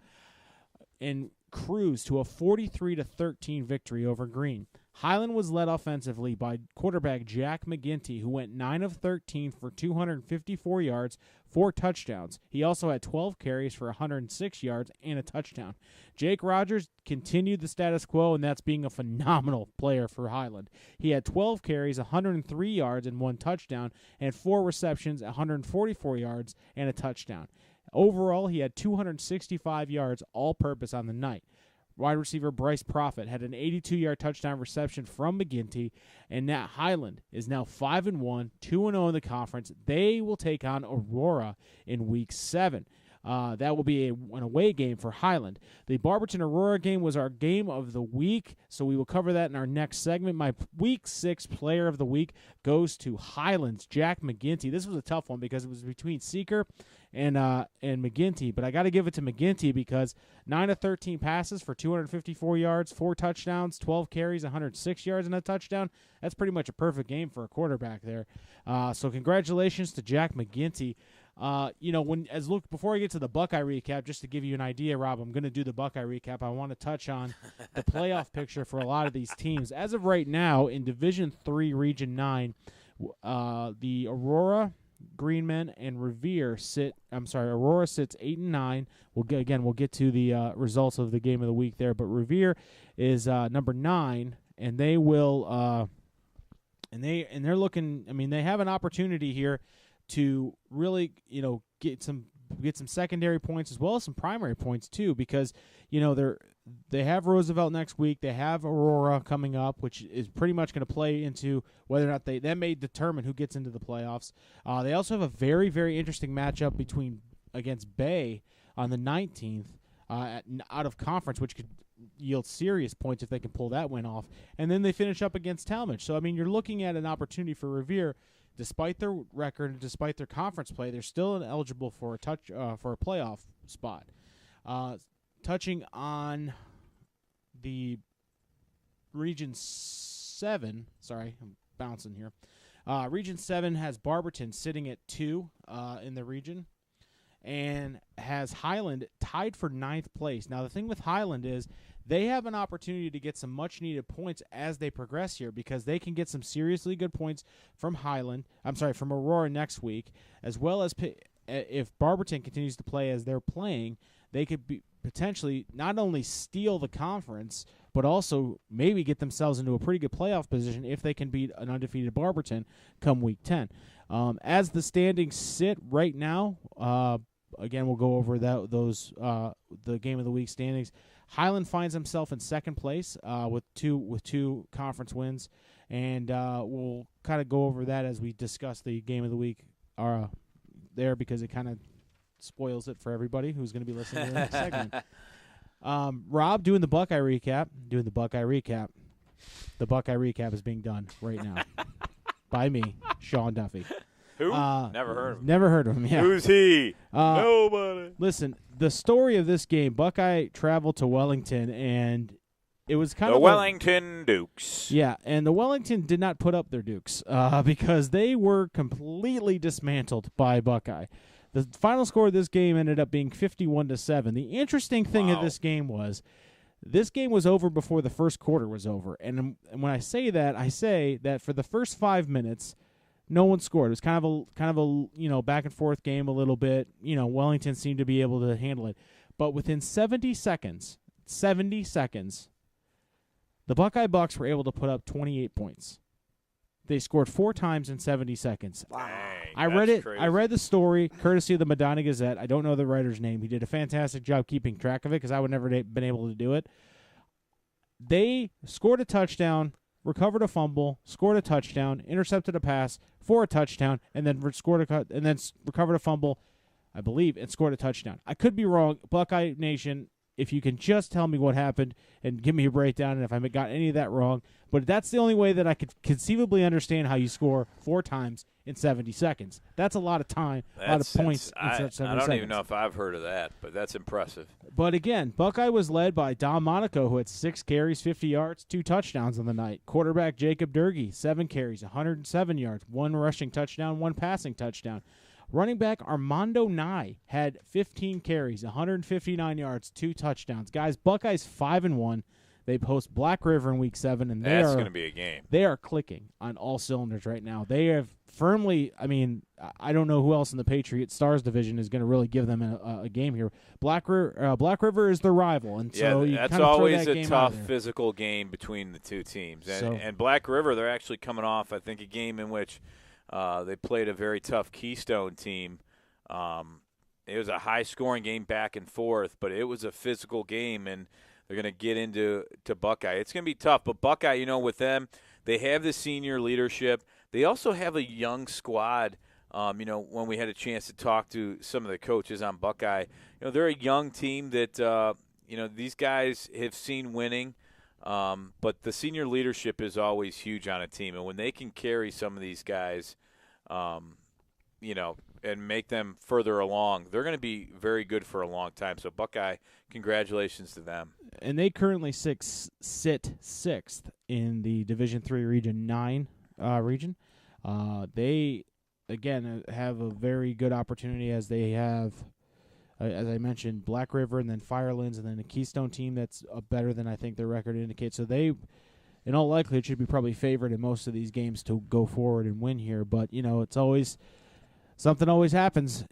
and cruise to a 43-13 victory over Green. Highland was led offensively by quarterback Jack McGinty, who went 9 of 13 for 254 yards, 4 touchdowns. He also had 12 carries for 106 yards and a touchdown. Jake Rogers continued the status quo, and that's being a phenomenal player for Highland. He had 12 carries, 103 yards, and 1 touchdown, and 4 receptions, 144 yards, and a touchdown. Overall, he had 265 yards all-purpose on the night. Wide receiver Bryce Profit had an 82-yard touchdown reception from McGinty, and now Highland is now 5-1, 2-0 in the conference. They will take on Aurora in Week 7. That will be an away game for Highland. The Barberton-Aurora game was our game of the week, so we will cover that in our next segment. My Week 6 player of the week goes to Highland's Jack McGinty. This was a tough one because it was between Seeker and McGinty, but I got to give it to McGinty because 9 of 13 passes for 254 yards, 4 touchdowns, 12 carries, 106 yards, and a touchdown. That's pretty much a perfect game for a quarterback there. So congratulations to Jack McGinty. Before I get to the Buckeye recap, just to give you an idea, Rob, I'm going to do the Buckeye recap. I want to touch on the playoff picture for a lot of these teams. As of right now, in Division 3, Region 9, the Aurora, Greenmen, and Revere Aurora sits 8-9. We'll get to the results of the game of the week there, but Revere is number 9, and they will they're looking. I mean, they have an opportunity here to really, get some secondary points as well as some primary points too, because they have Roosevelt next week. They have Aurora coming up, which is pretty much going to play into whether or not that may determine who gets into the playoffs. They also have a very, very interesting matchup against Bay on the 19th out of conference, which could yield serious points if they can pull that win off. And then they finish up against Talmadge. So I mean, you're looking at an opportunity for Revere. Despite their record and despite their conference play, they're still eligible for a playoff spot. Touching on the Region 7, sorry, I'm bouncing here. Region 7 has Barberton sitting at 2 in the region and has Highland tied for 9th place. Now, the thing with Highland is they have an opportunity to get some much-needed points as they progress here because they can get some seriously good points from from Aurora next week, as well as if Barberton continues to play as they're playing, they could potentially not only steal the conference, but also maybe get themselves into a pretty good playoff position if they can beat an undefeated Barberton come Week 10. As the standings sit right now, again, we'll go over the game of the week standings. Highland finds himself in 2nd place with two conference wins, and we'll kind of go over that as we discuss the game of the week there because it kind of spoils it for everybody who's going to be listening to the next segment. Rob, doing the Buckeye recap. The Buckeye recap is being done right now by me, Sean Duffy. Who? Never heard of him. Never heard of him, yeah. Who's he? Nobody. Listen, the story of this game, Buckeye traveled to Wellington, and it was kind of the Wellington Dukes. Yeah, and the Wellington did not put up their Dukes because they were completely dismantled by Buckeye. The final score of this game ended up being 51-7. The interesting thing of this game was over before the first quarter was over. And when I say that, I say that for the first 5 minutes, no one scored. It was kind of a back and forth game a little bit. Wellington seemed to be able to handle it. But within 70 seconds, the Buckeye Bucks were able to put up 28 points. They scored 4 times in 70 seconds. Wow. I read it. Crazy. I read the story courtesy of the Medina Gazette. I don't know the writer's name. He did a fantastic job keeping track of it because I would never been able to do it. They scored a touchdown, recovered a fumble, scored a touchdown, intercepted a pass for a touchdown, and then recovered a fumble, I believe, and scored a touchdown. I could be wrong. Buckeye Nation, if you can just tell me what happened and give me a breakdown and if I got any of that wrong. But that's the only way that I could conceivably understand how you score 4 times in 70 seconds. That's a lot of time, a lot of points in 70 seconds. I don't even know if I've heard of that, but that's impressive. But again, Buckeye was led by Dom Monaco, who had 6 carries, 50 yards, 2 touchdowns on the night. Quarterback Jacob Durkee, 7 carries, 107 yards, 1 rushing touchdown, 1 passing touchdown. Running back Armando Nye had 15 carries, 159 yards, 2 touchdowns. Guys, Buckeyes 5-1. They host Black River in Week 7, and that's going to be a game. They are clicking on all cylinders right now. They have firmly. I mean, I don't know who else in the Patriot Stars division is going to really give them a game here. Black River is their rival, and so you that's kind of always throw that a game tough out there. physical game between the two teams. And, So- and Black River, they're actually coming off, I think, a game in which they played a very tough Keystone team. It was a high-scoring game back and forth, but it was a physical game, and they're going to get into Buckeye. It's going to be tough, but Buckeye, with them, they have the senior leadership. They also have a young squad. When we had a chance to talk to some of the coaches on Buckeye, they're a young team that, these guys have seen winning. But the senior leadership is always huge on a team. And when they can carry some of these guys, and make them further along, they're going to be very good for a long time. So Buckeye, congratulations to them. And they currently sit 6th in the Division III Region 9 region. They, again, have a very good opportunity as they have, as I mentioned, Black River and then Firelands and then a Keystone team that's better than I think their record indicates. So they, in all likelihood, should be probably favored in most of these games to go forward and win here. But, it's always – something always happens,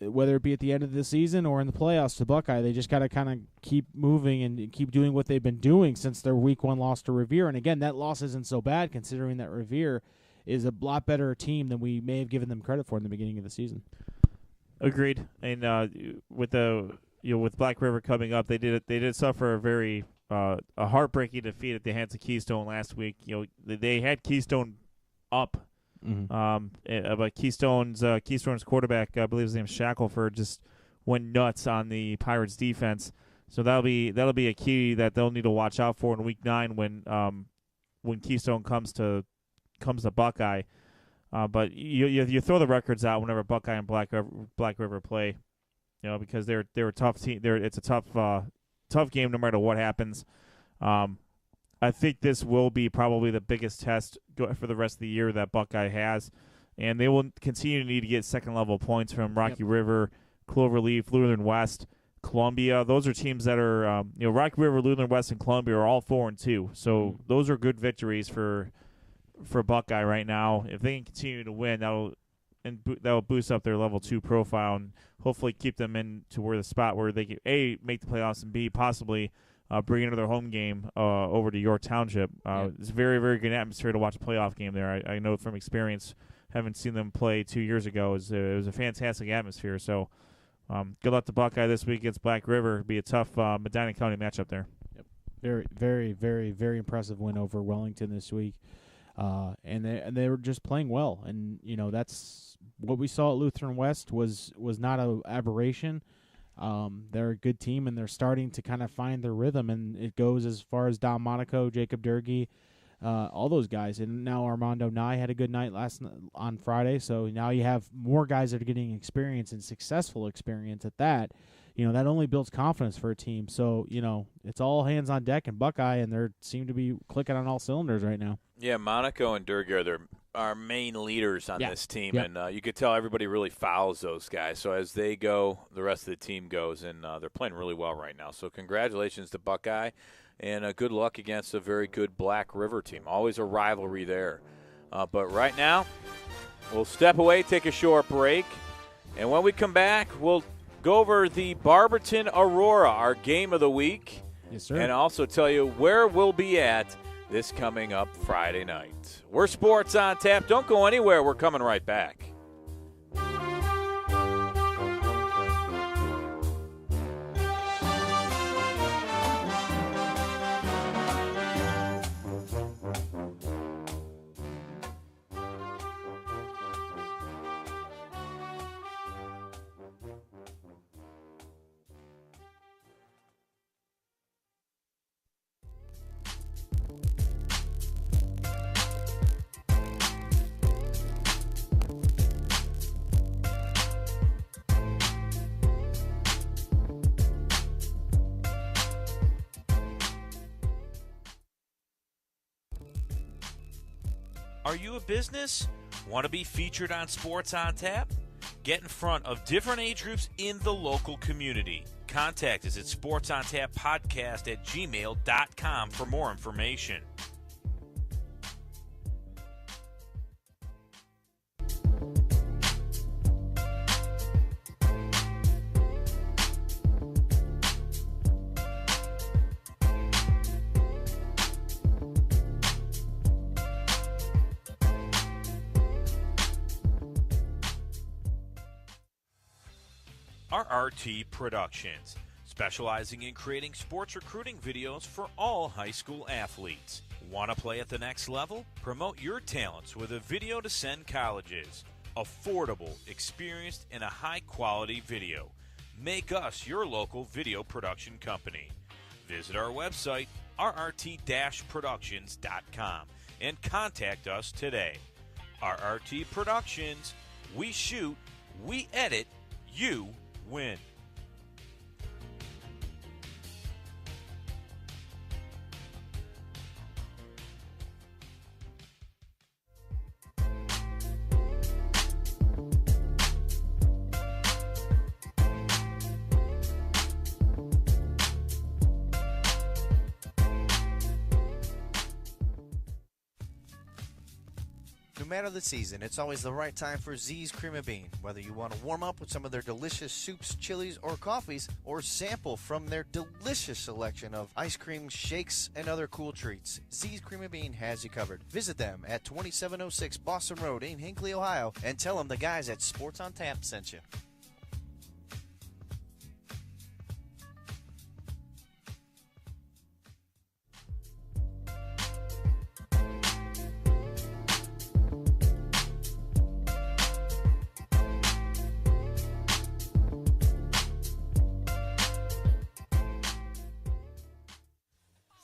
whether it be at the end of the season or in the playoffs to Buckeye. They just got to kind of keep moving and keep doing what they've been doing since their Week 1 loss to Revere. And, again, that loss isn't so bad considering that Revere is a lot better team than we may have given them credit for in the beginning of the season. Agreed. And with Black River coming up, they did suffer a very a heartbreaking defeat at the hands of Keystone last week. They had Keystone up. Mm-hmm. But Keystone's quarterback, I believe his name is Shackelford, just went nuts on the Pirates defense. So that'll be a key that they'll need to watch out for in Week 9 when Keystone comes to Buckeye. But you throw the records out whenever Buckeye and Black River play, because they're a tough team. It's a tough game no matter what happens. I think this will be probably the biggest test for the rest of the year that Buckeye has, and they will continue to need to get second-level points from Rocky River, Cloverleaf, Lutheran West, Columbia. Those are teams that are, Rocky River, Lutheran West, and Columbia are all 4-2. So those are good victories for Buckeye right now. If they can continue to win, that'll boost up their level 2 profile and hopefully keep them into the spot where they can A, make the playoffs, and B, possibly bring another home game over to York Township. It's a very, very good atmosphere to watch a playoff game there. I know from experience, having seen them play 2 years ago, it was a fantastic atmosphere. So good luck to Buckeye this week against Black River. It'll be a tough Medina County matchup there. Yep. Very, very, very, very impressive win over Wellington this week. And they were just playing well. And, that's what we saw at Lutheran West was not an aberration. They're a good team, and they're starting to kind of find their rhythm, and it goes as far as Dom Monaco, Jacob Durkee, all those guys. And now Armando Nye had a good night on Friday, so now you have more guys that are getting experience and successful experience at that. That only builds confidence for a team. So, it's all hands on deck in Buckeye, and they seem to be clicking on all cylinders right now. Yeah, Monaco and Durkee are our main leaders on this team, Yep. and you could tell everybody really follows those guys. So as they go, the rest of the team goes, and they're playing really well right now. So congratulations to Buckeye, and good luck against a very good Black River team. Always a rivalry there. But right now, we'll step away, take a short break, and when we come back, we'll go over the Barberton Aurora, our game of the week, Yes, sir. and also tell you where we'll be at this coming up Friday night. We're Sports on Tap. Don't go anywhere. We're coming right back. Are you a business? Want to be featured on Sports on Tap? Get in front of different age groups in the local community. Contact us at sportsontappodcast@gmail.com for more information. RRT Productions, specializing in creating sports recruiting videos for all high school athletes. Want to play at the next level? Promote your talents with a video to send colleges. Affordable, experienced, and a high-quality video. Make us your local video production company. Visit our website, rrt-productions.com, and contact us today. RRT Productions, we shoot, we edit, you win. No matter the season, it's always the right time for Z's Cream of Bean. Whether you want to warm up with some of their delicious soups, chilies, or coffees, or sample from their delicious selection of ice cream, shakes, and other cool treats, Z's Cream of Bean has you covered. Visit them at 2706 Boston Road in Hinckley, Ohio, and tell them the guys at Sports on Tap sent you.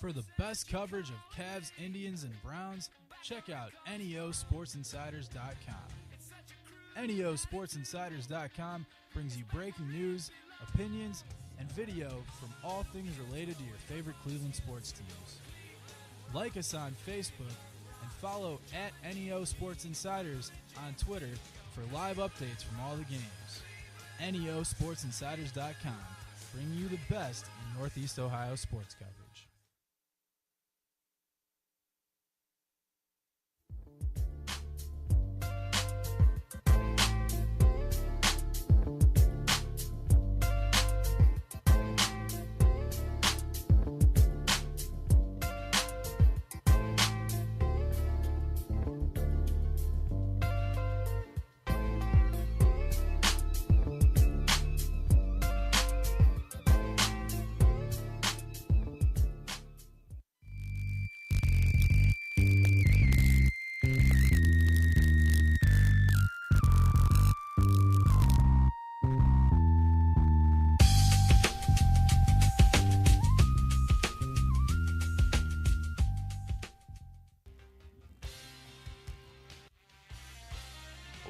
For the best coverage of Cavs, Indians, and Browns, check out NEOSportsInsiders.com. NEOSportsInsiders.com brings you breaking news, opinions, and video from all things related to your favorite Cleveland sports teams. Like us on Facebook and follow at NEO Sports Insiders on Twitter for live updates from all the games. NEOSportsInsiders.com, bringing you the best in Northeast Ohio sports coverage.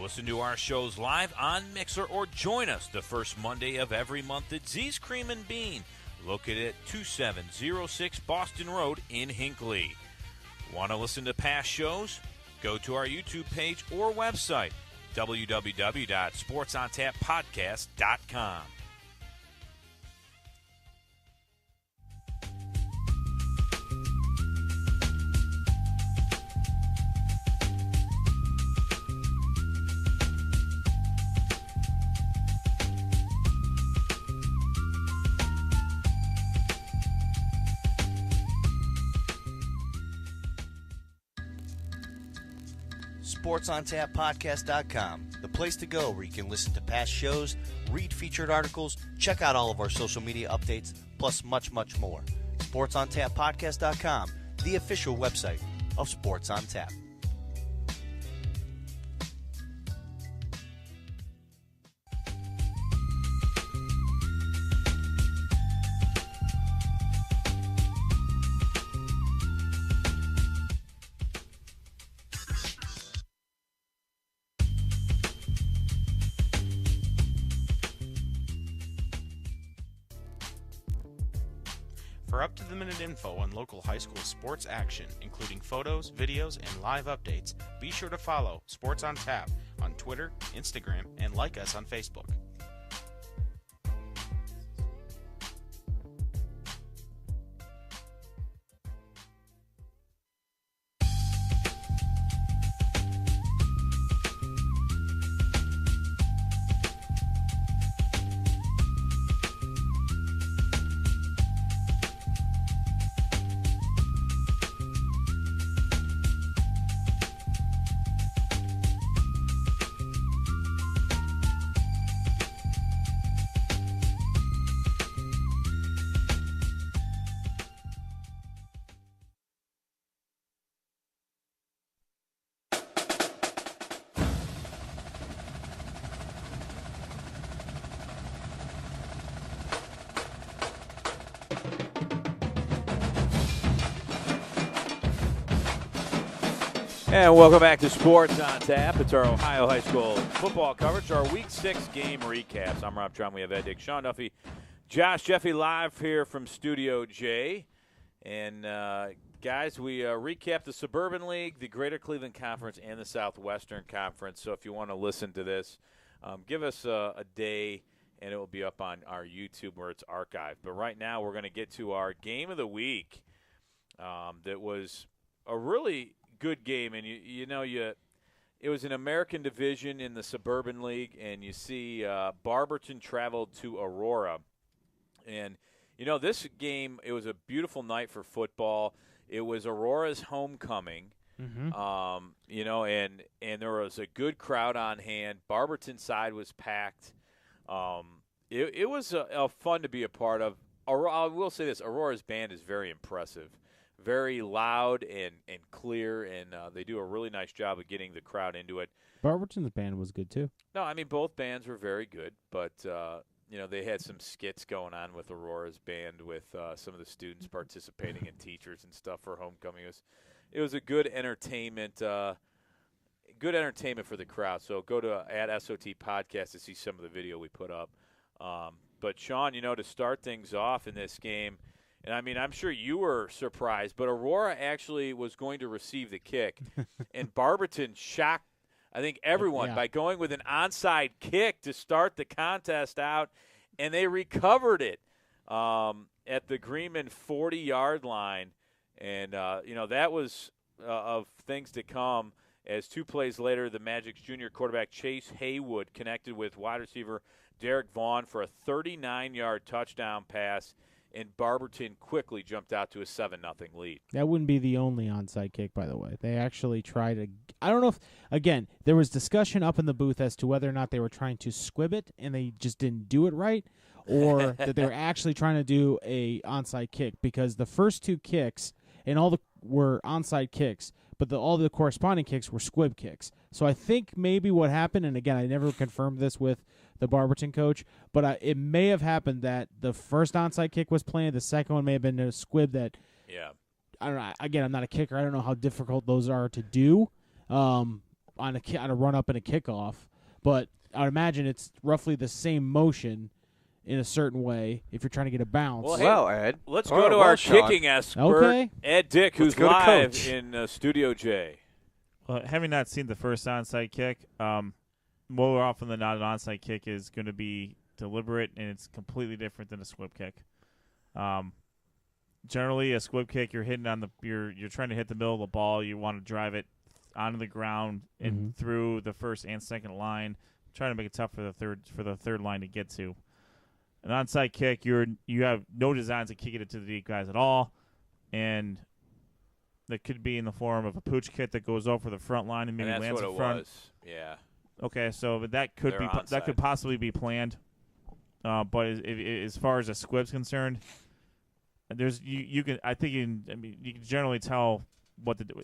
Listen to our shows live on Mixer or join us the first Monday of every month at Z's Cream and Bean, located at 2706 Boston Road in Hinckley. Want to listen to past shows? Go to our YouTube page or website, www.sportsontappodcast.com. SportsOnTapPodcast.com, the place to go where you can listen to past shows, read featured articles, check out all of our social media updates, plus much, much more. SportsOnTapPodcast.com, the official website of Sports on Tap. For up-to-the-minute info on local high school sports action, including photos, videos, and live updates, be sure to follow Sports on Tap on Twitter, Instagram, and like us on Facebook. And welcome back to Sports on Tap. It's our Ohio High School football coverage, our Week 6 game recaps. I'm Rob Tron. We have Ed Dick, Sean Duffy, Josh Jeffy live here from Studio J. And, guys, we recap the Suburban League, the Greater Cleveland Conference, and the Southwestern Conference. So if you want to listen to this, give us a day, and it will be up on our YouTube where it's archived. But right now we're going to get to our game of the week that was a really – good game, and it was an American division in the Suburban League, and you see Barberton traveled to Aurora, and this game, it was a beautiful night for football. It was Aurora's homecoming, and there was a good crowd on hand. Barberton's side was packed. It was fun to be a part of. I will say this: Aurora's band is very impressive. Very loud and clear, and they do a really nice job of getting the crowd into it. Barberton's band was good, too. No, I mean, both bands were very good, but, they had some skits going on with Aurora's band with some of the students participating and teachers and stuff for homecoming. It was a good entertainment for the crowd. So go to @SOT Podcast to see some of the video we put up. But, Sean, to start things off in this game – and, I mean, I'm sure you were surprised, but Aurora actually was going to receive the kick. And Barberton shocked, I think, everyone by going with an onside kick to start the contest out, and they recovered it at the Greenman 40-yard line. And, that was of things to come as 2 plays later, the Magic's junior quarterback Chase Haywood connected with wide receiver Derek Vaughn for a 39-yard touchdown pass. And Barberton quickly jumped out to a 7-0 lead. That wouldn't be the only onside kick, by the way. They actually tried to – I don't know if – again, there was discussion up in the booth as to whether or not they were trying to squib it and they just didn't do it right, or that they were actually trying to do a onside kick, because the first 2 kicks and were onside kicks, but all the corresponding kicks were squib kicks. So I think maybe what happened, and again, I never confirmed this with the Barberton coach, but it may have happened that the first onside kick was planned, the second one may have been a squib that, I don't know. Again, I'm not a kicker. I don't know how difficult those are to do on a run up and a kickoff, but I would imagine it's roughly the same motion in a certain way if you're trying to get a bounce. Well, Ed, let's go to our kicking expert, Ed Dick, who's live in Studio J. Well, having not seen the first onside kick, more often than not, an onside kick is going to be deliberate, and it's completely different than a squib kick. Generally, a squib kick, you're hitting on you're trying to hit the middle of the ball. You want to drive it onto the ground and through the first and second line, trying to make it tough for the third line to get to. An onside kick, you have no designs of kicking it to the deep guys at all, and that could be in the form of a pooch kick that goes over the front line and maybe lands in front. Was. Yeah. Okay, so that could possibly be planned, but as far as a squib's concerned, you can generally tell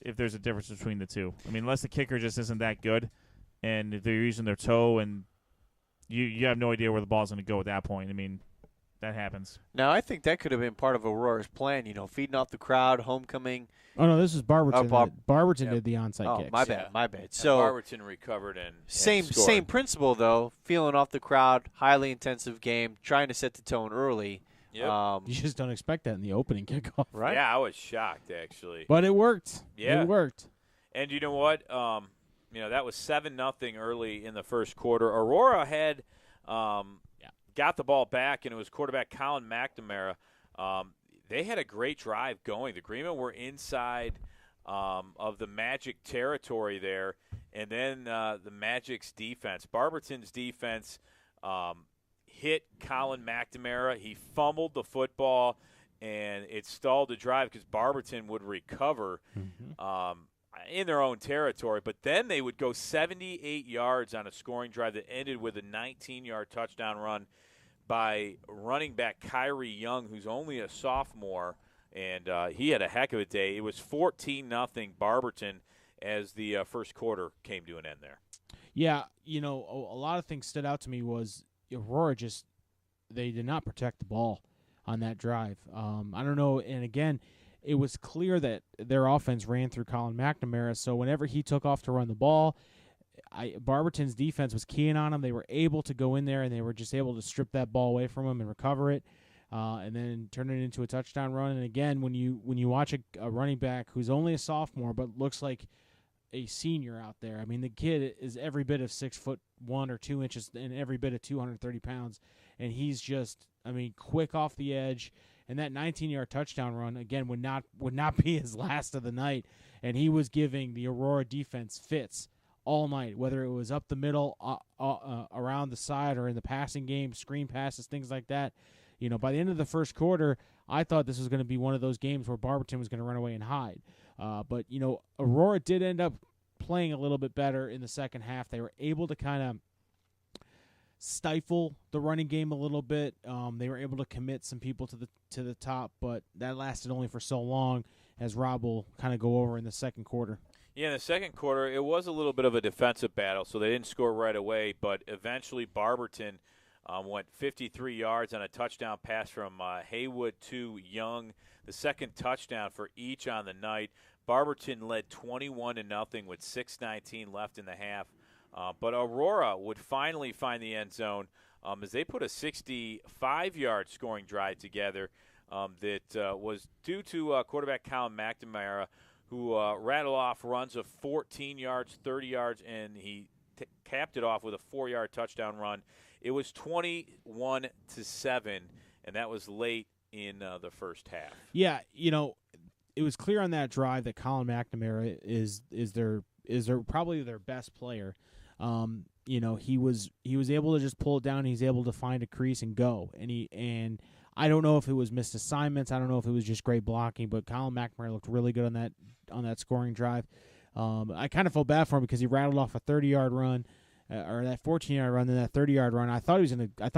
if there's a difference between the two. I mean, unless the kicker just isn't that good, and if they're using their toe, and you have no idea where the ball's going to go at that point. I mean, that happens. Now, I think that could have been part of Aurora's plan, feeding off the crowd, homecoming. Oh, no, this is Barberton. Barberton did the onside kicks. My bad. So Barberton recovered and same principle, though, feeling off the crowd, highly intensive game, trying to set the tone early. Yep. You just don't expect that in the opening kickoff. Right? Yeah, I was shocked, actually. But it worked. Yeah. It worked. And you know what? That was 7-0 early in the first quarter. Aurora had got the ball back, and it was quarterback Colin McNamara. They had a great drive going. The Greenmen were inside of the Magic territory there, and then the Magic's defense, Barberton's defense, hit Colin McNamara. He fumbled the football, and it stalled the drive because Barberton would recover in their own territory. But then they would go 78 yards on a scoring drive that ended with a 19-yard touchdown run by running back Kyrie Young, who's only a sophomore, and he had a heck of a day. It was 14-0 Barberton as the first quarter came to an end there. Yeah, a lot of things stood out to me was Aurora they did not protect the ball on that drive. I don't know, and again, it was clear that their offense ran through Colin McNamara, so whenever he took off to run the ball, Barberton's defense was keying on him. They were able to go in there, and they were just able to strip that ball away from him and recover it, and then turn it into a touchdown run. And again, when you watch a running back who's only a sophomore but looks like a senior out there, I mean, the kid is every bit of 6'1" or 2 inches and every bit of 230 pounds, and he's just, quick off the edge. And that 19-yard touchdown run again would not be his last of the night, and he was giving the Aurora defense fits all night, whether it was up the middle, around the side, or in the passing game, screen passes, things like that. By the end of the first quarter, I thought this was going to be one of those games where Barberton was going to run away and hide. But Aurora did end up playing a little bit better in the second half. They were able to kind of stifle the running game a little bit. They were able to commit some people to the top, but that lasted only for so long, as Rob will kind of go over in the second quarter. Yeah, in the second quarter, it was a little bit of a defensive battle, so they didn't score right away, but eventually Barberton went 53 yards on a touchdown pass from Haywood to Young, the second touchdown for each on the night. Barberton led 21-0 with 6:19 left in the half. But Aurora would finally find the end zone as they put a 65-yard scoring drive together that was due to quarterback Colin McNamara, who rattled off runs of 14 yards, 30 yards, and he capped it off with a 4-yard touchdown run. It was 21-7, and that was late in the first half. Yeah, it was clear on that drive that Colin McNamara is their probably their best player. He was able to just pull it down. He's able to find a crease and go. And I don't know if it was missed assignments. I don't know if it was just great blocking. But Colin McNamara looked really good on that scoring drive. I kind of felt bad for him because he rattled off a 30-yard run, or that 14-yard run, then that 30-yard run. I thought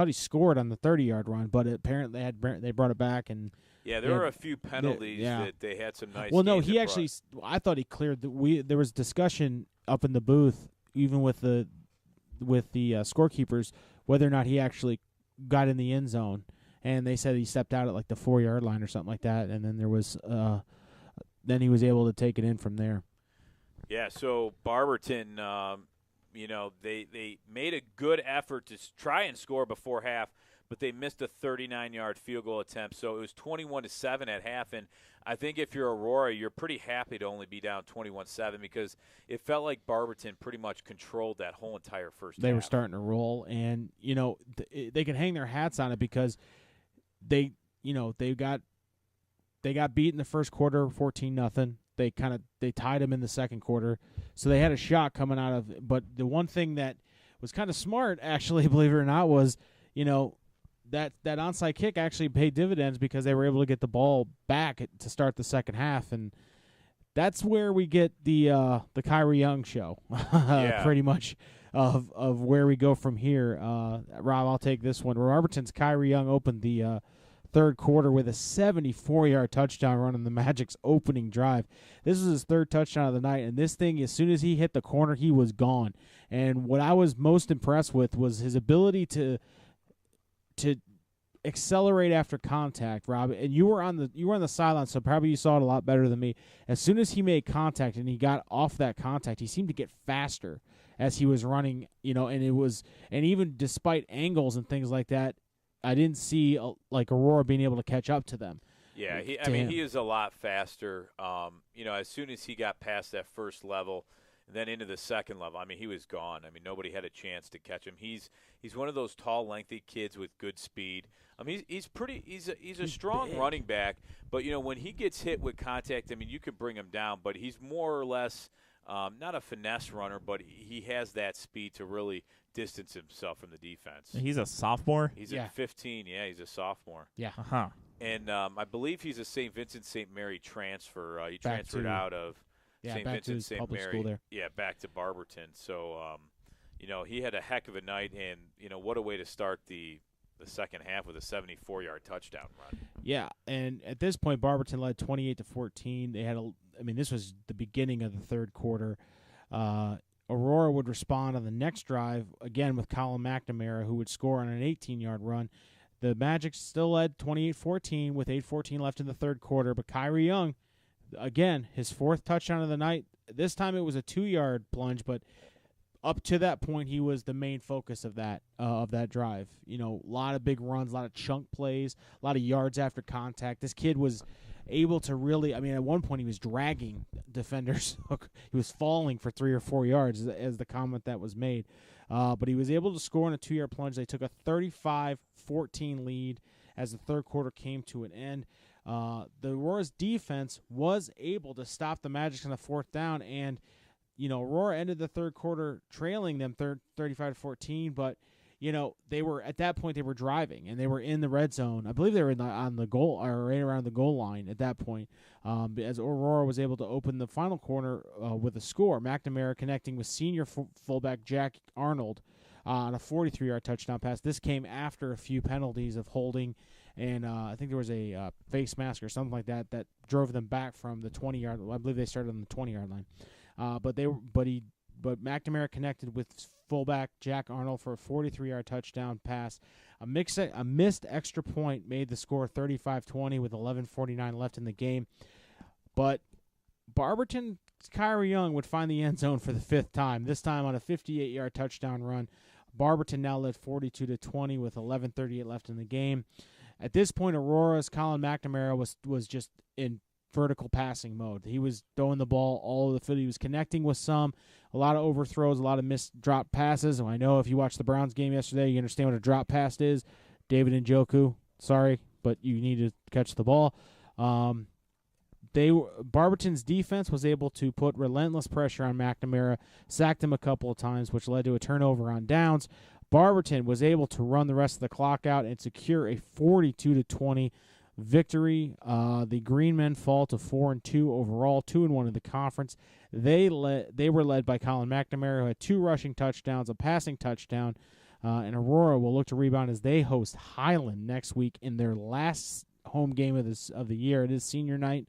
he scored on the 30-yard run, but apparently they brought it back and. Yeah, there were a few penalties that they had some nice. Well, no, he actually. I thought he cleared. There was discussion up in the booth, even with the scorekeepers, whether or not he actually got in the end zone, and they said he stepped out at like the 4-yard line or something like that, and then there was. Then he was able to take it in from there. Yeah, so Barberton, they made a good effort to try and score before half, but they missed a 39-yard field goal attempt. So it was 21-7 at half, and I think if you're Aurora, you're pretty happy to only be down 21-7 because it felt like Barberton pretty much controlled that whole entire first half. They were starting to roll, and they can hang their hats on it because they got beat in the first quarter 14-0. They tied them in the second quarter, so they had a shot coming out of it. But the one thing that was kind of smart, actually, believe it or not, was that onside kick actually paid dividends because they were able to get the ball back to start the second half, and that's where we get the Kyrie Young show, pretty much of where we go from here. Rob, I'll take this one. Barberton's Kyrie Young opened the third quarter with a 74-yard touchdown run on the Magic's opening drive. This was his third touchdown of the night, and this thing, as soon as he hit the corner, he was gone. And what I was most impressed with was his ability to accelerate after contact, Rob. And you were on the sideline, so probably you saw it a lot better than me. As soon as he made contact and he got off that contact, he seemed to get faster as he was running, and even despite angles and things like that, I didn't see like Aurora being able to catch up to them. Yeah, he him. is a lot faster. As soon as he got past that first level, and then into the second level, he was gone. Nobody had a chance to catch him. He's one of those tall, lengthy kids with good speed. He's a strong running back, but when he gets hit with contact, you could bring him down. But he's more or less not a finesse runner, but he has that speed to really distance himself from the defense. He's a sophomore? He's at 15. Yeah, he's a sophomore. Yeah. Uh-huh. And I believe he's a St. Vincent St. Mary transfer. He transferred out of St. Vincent St. Mary. School there. Yeah, back to Barberton. So, he had a heck of a night, and what a way to start the second half with a 74-yard touchdown run. Yeah, and at this point, Barberton led 28-14. They had this was the beginning of the third quarter. Aurora would respond on the next drive again with Colin McNamara, who would score on an 18-yard run. The Magic still led 28-14 with 8:14 left in the third quarter, but Kyrie Young, again, his fourth touchdown of the night. This time it was a 2-yard plunge, but up to that point he was the main focus of that drive. A lot of big runs, a lot of chunk plays, a lot of yards after contact. This kid was able to really, at one point he was dragging defenders. He was falling for 3 or 4 yards as the comment that was made. But he was able to score in a 2-yard plunge. They took a 35-14 lead as the third quarter came to an end. The Aurora's defense was able to stop the Magic on the fourth down, and Aurora ended the third quarter trailing them 35-14, but they were at that point they were driving and they were in the red zone. I believe they were on the goal or right around the goal line at that point. As Aurora was able to open the final corner with a score, McNamara connecting with senior fullback Jack Arnold on a 43-yard touchdown pass. This came after a few penalties of holding, and I think there was a face mask or something like that drove them back from the 20-yard. I believe they started on the 20-yard line. But McNamara connected with fullback Jack Arnold for a 43-yard touchdown pass. A missed extra point made the score 35-20 with 11:49 left in the game. But Barberton's Kyrie Young would find the end zone for the fifth time, this time on a 58-yard touchdown run. Barberton now led 42-20 with 11:38 left in the game. At this point, Aurora's Colin McNamara was just in vertical passing mode. He was throwing the ball all over the field. He was connecting with a lot of overthrows, a lot of missed drop passes. And I know if you watched the Browns game yesterday, you understand what a drop pass is. David Njoku, sorry, but you need to catch the ball. Barberton's defense was able to put relentless pressure on McNamara, sacked him a couple of times, which led to a turnover on downs. Barberton was able to run the rest of the clock out and secure a 42-20 victory. The Green Men fall to 4-2 overall, 2-1 in the conference. They were led by Colin McNamara, who had 2 rushing touchdowns, a passing touchdown, and Aurora will look to rebound as they host Highland next week in their last home game of the year. It is senior night.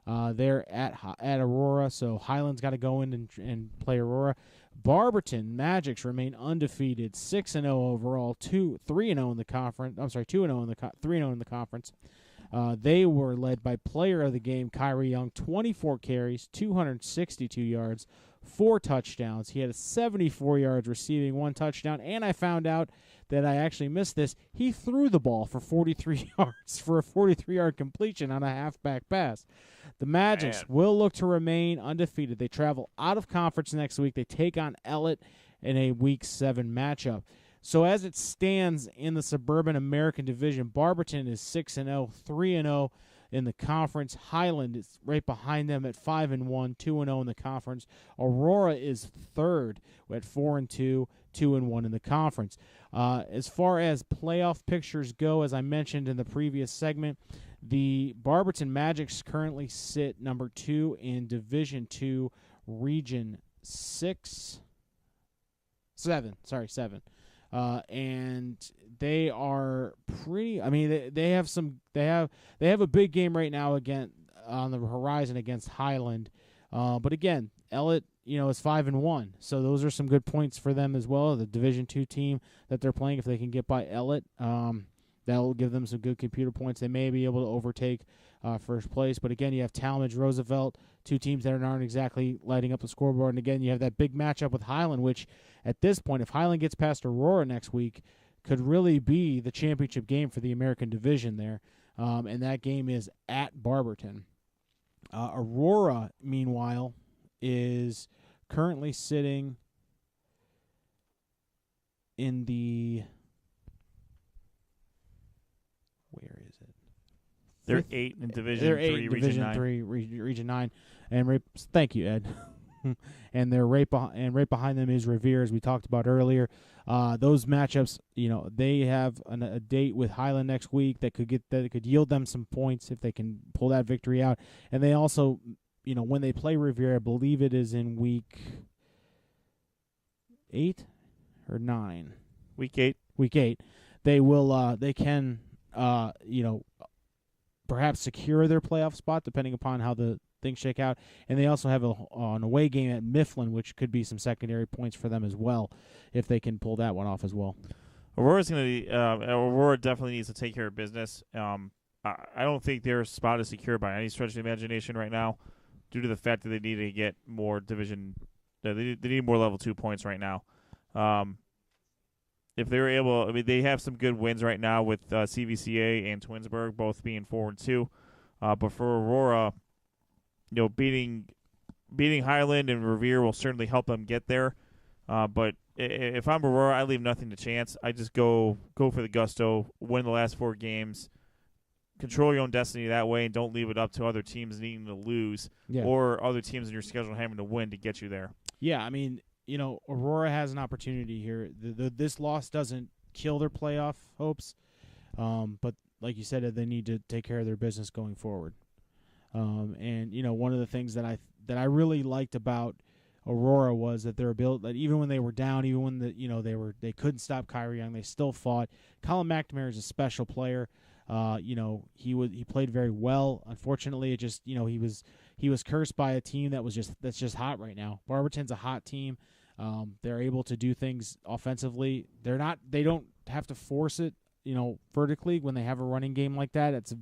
They're at Aurora, so Highland's got to go in and play Aurora. Barberton Magics remain undefeated, 6-0 overall, 3-0 in the conference. I'm sorry, 2-0 in the 3-0 in the conference. They were led by player of the game Kyrie Young, 24 carries, 262 yards, 4 touchdowns. He had 74 yards receiving, 1 touchdown, and I found out that I actually missed this. He threw the ball for 43 yards for a 43-yard completion on a halfback pass. The Magics will look to remain undefeated. They travel out of conference next week. They take on Ellet in a Week 7 matchup. So as it stands in the Suburban American Division, Barberton is 6-0, 3-0 in the conference. Highland is right behind them at 5-1, 2-0 in the conference. Aurora is third at 4-2, 2-1 in the conference. As far as playoff pictures go, as I mentioned in the previous segment, the Barberton Magics currently sit number 2 in Division 2, Region 7. And they are pretty. They have a big game right now again on the horizon against Highland. But again, Ellet, is 5-1, so those are some good points for them as well. The Division 2 team that they're playing, if they can get by Ellet, that'll give them some good computer points. They may be able to overtake first place. But again, you have Talmadge, Roosevelt, 2 teams that aren't exactly lighting up the scoreboard. And again, you have that big matchup with Highland, which at this point, if Highland gets past Aurora next week, could really be the championship game for the American Division there, and that game is at Barberton. Aurora, meanwhile, is currently sitting in the where is it? They're 8 in Division They're 3, eight, Region Division 9. 3, Region 9, and thank you, Ed. And they're right behind them is Revere, as we talked about earlier. Those matchups, they have a date with Highland next week that could yield them some points if they can pull that victory out. And they also, when they play Revere, I believe it is in week 8 or 9. Week 8. Week 8. They will. They can. Perhaps secure their playoff spot depending upon how the things shake out. And they also have an away game at Mifflin, which could be some secondary points for them as well if they can pull that one off as well. Aurora definitely needs to take care of business. I don't think their spot is secure by any stretch of the imagination right now, due to the fact that they need to get more division. They need more level 2 points right now. If they're able, they have some good wins right now with CVCA and Twinsburg both being 4-2. But for Aurora, beating Highland and Revere will certainly help them get there. But if I'm Aurora, I leave nothing to chance. I just go for the gusto, win the last 4 games, control your own destiny that way, and don't leave it up to other teams needing to lose or other teams in your schedule having to win to get you there. Yeah, Aurora has an opportunity here. This loss doesn't kill their playoff hopes, but like you said, they need to take care of their business going forward. And one of the things that I really liked about Aurora was that their ability, that even when they were down, even when they couldn't stop Kyrie Young, they still fought. Colin McNamara is a special player. He played very well. Unfortunately, it just he was cursed by a team that's just hot right now. Barberton's a hot team. They're able to do things offensively. They don't have to force it, vertically when they have a running game like that. It's a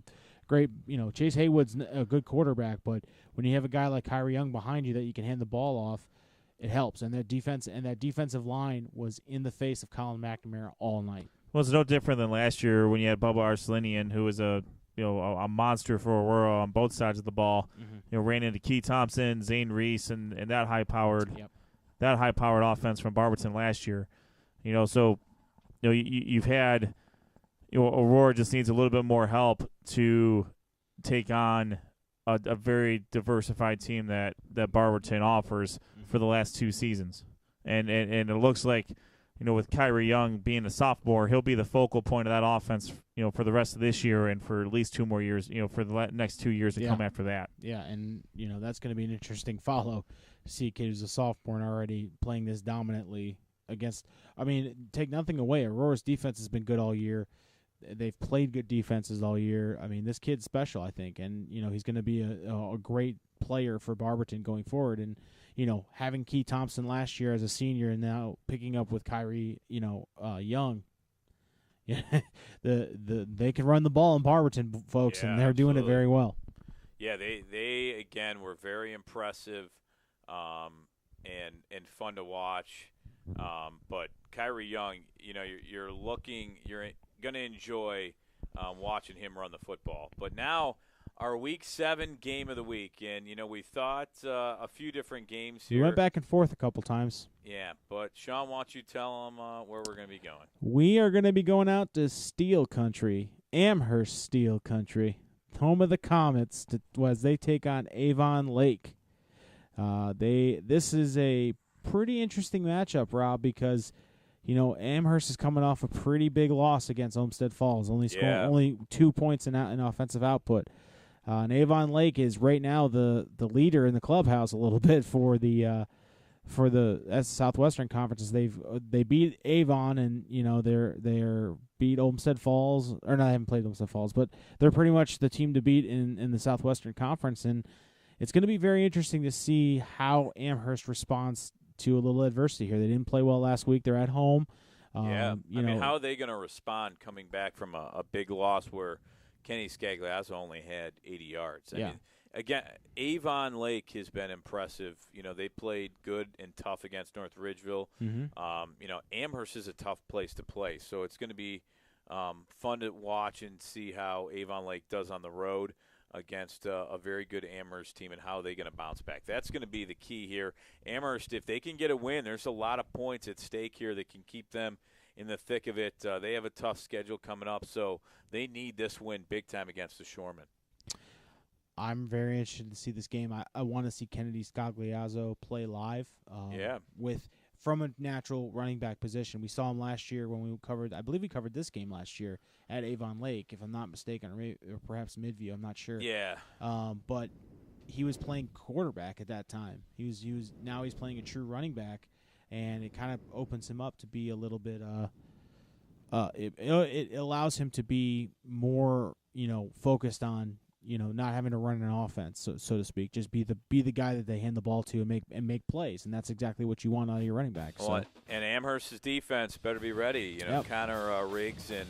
great, Chase Haywood's a good quarterback, but when you have a guy like Kyrie Young behind you that you can hand the ball off, it helps. And that defensive line was in the face of Colin McNamara all night. Well, it's no different than last year when you had Bubba Arcelinian, who was a monster for Aurora on both sides of the ball. Mm-hmm. Ran into Key Thompson, Zane Reese, and that high-powered offense from Barberton last year. So you've had Aurora just needs a little bit more help to take on a very diversified team that Barberton offers for the last 2 seasons, and it looks like. With Kyrie Young being a sophomore, he'll be the focal point of that offense, for the rest of this year and for at least 2 more years, for the next 2 years to come after that. Yeah, and, that's going to be an interesting follow to see a kid who's a sophomore and already playing this dominantly against – take nothing away. Aurora's defense has been good all year. They've played good defenses all year. This kid's special, I think, and, he's going to be a great player for Barberton going forward. And, having Key Thompson last year as a senior and now picking up with Kyrie, Young, they can run the ball in Barberton, folks, and they're doing it very well. Yeah, they again were very impressive, and fun to watch. But Kyrie Young, you're going to enjoy watching him run the football. But now our Week 7 game of the week, and we thought a few different games here. We went back and forth a couple times. Yeah, but Sean, why don't you tell them where we're going to be going? We are going to be going out to Steel Country, Amherst Steel Country, home of the Comets, as they take on Avon Lake. This is a pretty interesting matchup, Rob, because Amherst is coming off a pretty big loss against Olmsted Falls, only 2 points in offensive output. And Avon Lake is right now the leader in the clubhouse a little bit for the Southwestern Conferences. They beat Avon, and they're beat Olmsted Falls, or not, I haven't played Olmsted Falls, but they're pretty much the team to beat in the Southwestern Conference, and it's going to be very interesting to see how Amherst responds to a little adversity here. They didn't play well last week. They're at home. How are they going to respond coming back from a big loss where Kenny Scagliazzo only had 80 yards? I mean, again, Avon Lake has been impressive. You know, they played good and tough against North Ridgeville. You know, Amherst is a tough place to play, so it's going to be fun to watch and see how Avon Lake does on the road against a very good Amherst team and how they're going to bounce back. That's going to be the key here. Amherst, if they can get a win, there's a lot of points at stake here that can keep them in the thick of it. They have a tough schedule coming up, so they need this win big time against the Shoremen. I'm very interested to see this game. I want to see Kennedy Scagliazzo play live. From a natural running back position. We saw him last year when we covered, I believe we covered this game last year at Avon Lake, if I'm not mistaken, or perhaps Midview, I'm not sure. Yeah. But he was playing quarterback at that time. Now he's playing a true running back, and it kind of opens him up to be a little bit it allows him to be more, focused on, not having to run an offense, so to speak. Just be the guy that they hand the ball to and make plays, and that's exactly what you want out of your running back. Well, and Amherst's defense better be ready. Yep. Connor Riggs and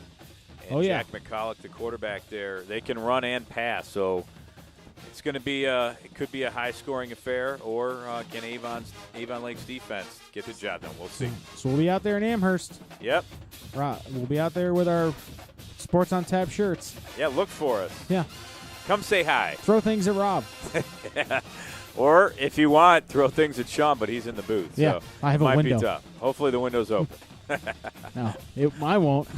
Jack McCulloch, the quarterback there, they can run and pass. So it's going to be it could be a high-scoring affair, or can Avon Lake's defense get the job done? We'll see. So we'll be out there in Amherst. Yep. Right. We'll be out there with our Sports on Tap shirts. Yeah, look for us. Yeah. Come say hi. Throw things at Rob. Yeah. Or, if you want, throw things at Sean, but he's in the booth. Yeah, so I have a window. Might be tough. Hopefully the window's open. No, I won't.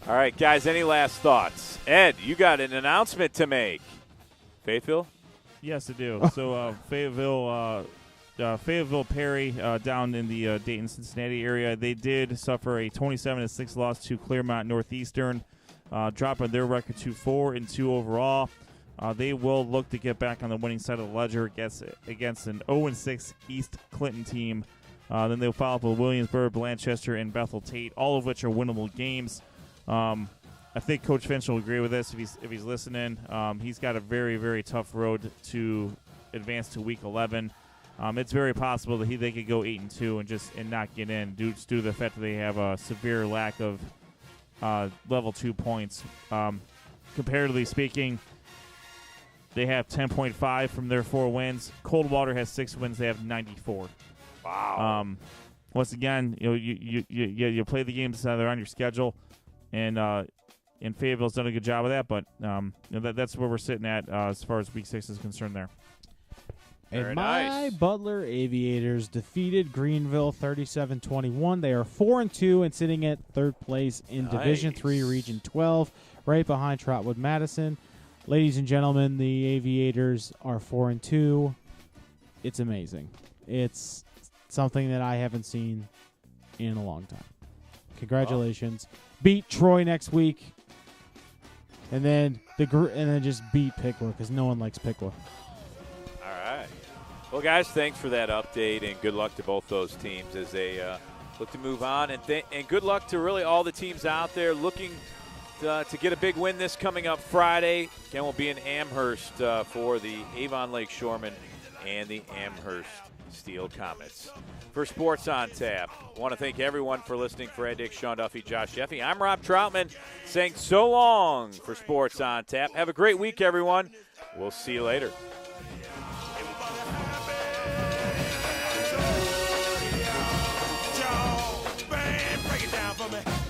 All right, guys, any last thoughts? Ed, you got an announcement to make. Fayetteville? Yes, I do. So Fayetteville Perry down in the Dayton-Cincinnati area, they did suffer a 27-6 loss to Claremont Northeastern, dropping their record to 4-2 overall. They will look to get back on the winning side of the ledger against an 0-6 East Clinton team. Then they'll follow up with Williamsburg, Blanchester, and Bethel Tate, all of which are winnable games. I think Coach Finch will agree with this if he's listening. He's got a very, very tough road to advance to Week 11. It's very possible that they could go 8-2 and not get in due to the fact that they have a severe lack of level 2 points. Comparatively speaking, they have 10.5 from their 4 wins. Coldwater has 6 wins. They have 94. Wow. Once again, you play the games that are on your schedule, and Fayetteville's done a good job of that. But that's where we're sitting at as far as Week 6 is concerned there. And my Butler Aviators defeated Greenville 37-21. They are 4-2 and sitting at third place in Division III, Region 12, right behind Trotwood Madison. Ladies and gentlemen, the Aviators are 4-2. It's amazing. It's something that I haven't seen in a long time. Congratulations. Beat Troy next week. And then just beat Piqua because no one likes Piqua. All right. Well, guys, thanks for that update, and good luck to both those teams as they look to move on. And good luck to really all the teams out there looking to get a big win this coming up Friday. Again, we'll be in Amherst for the Avon Lake Shoremen and the Amherst Steel Comets. For Sports on Tap, I want to thank everyone for listening. For Ed Dick, Sean Duffy, Josh Jeffy, I'm Rob Troutman saying so long for Sports on Tap. Have a great week, everyone. We'll see you later. Break it down for me.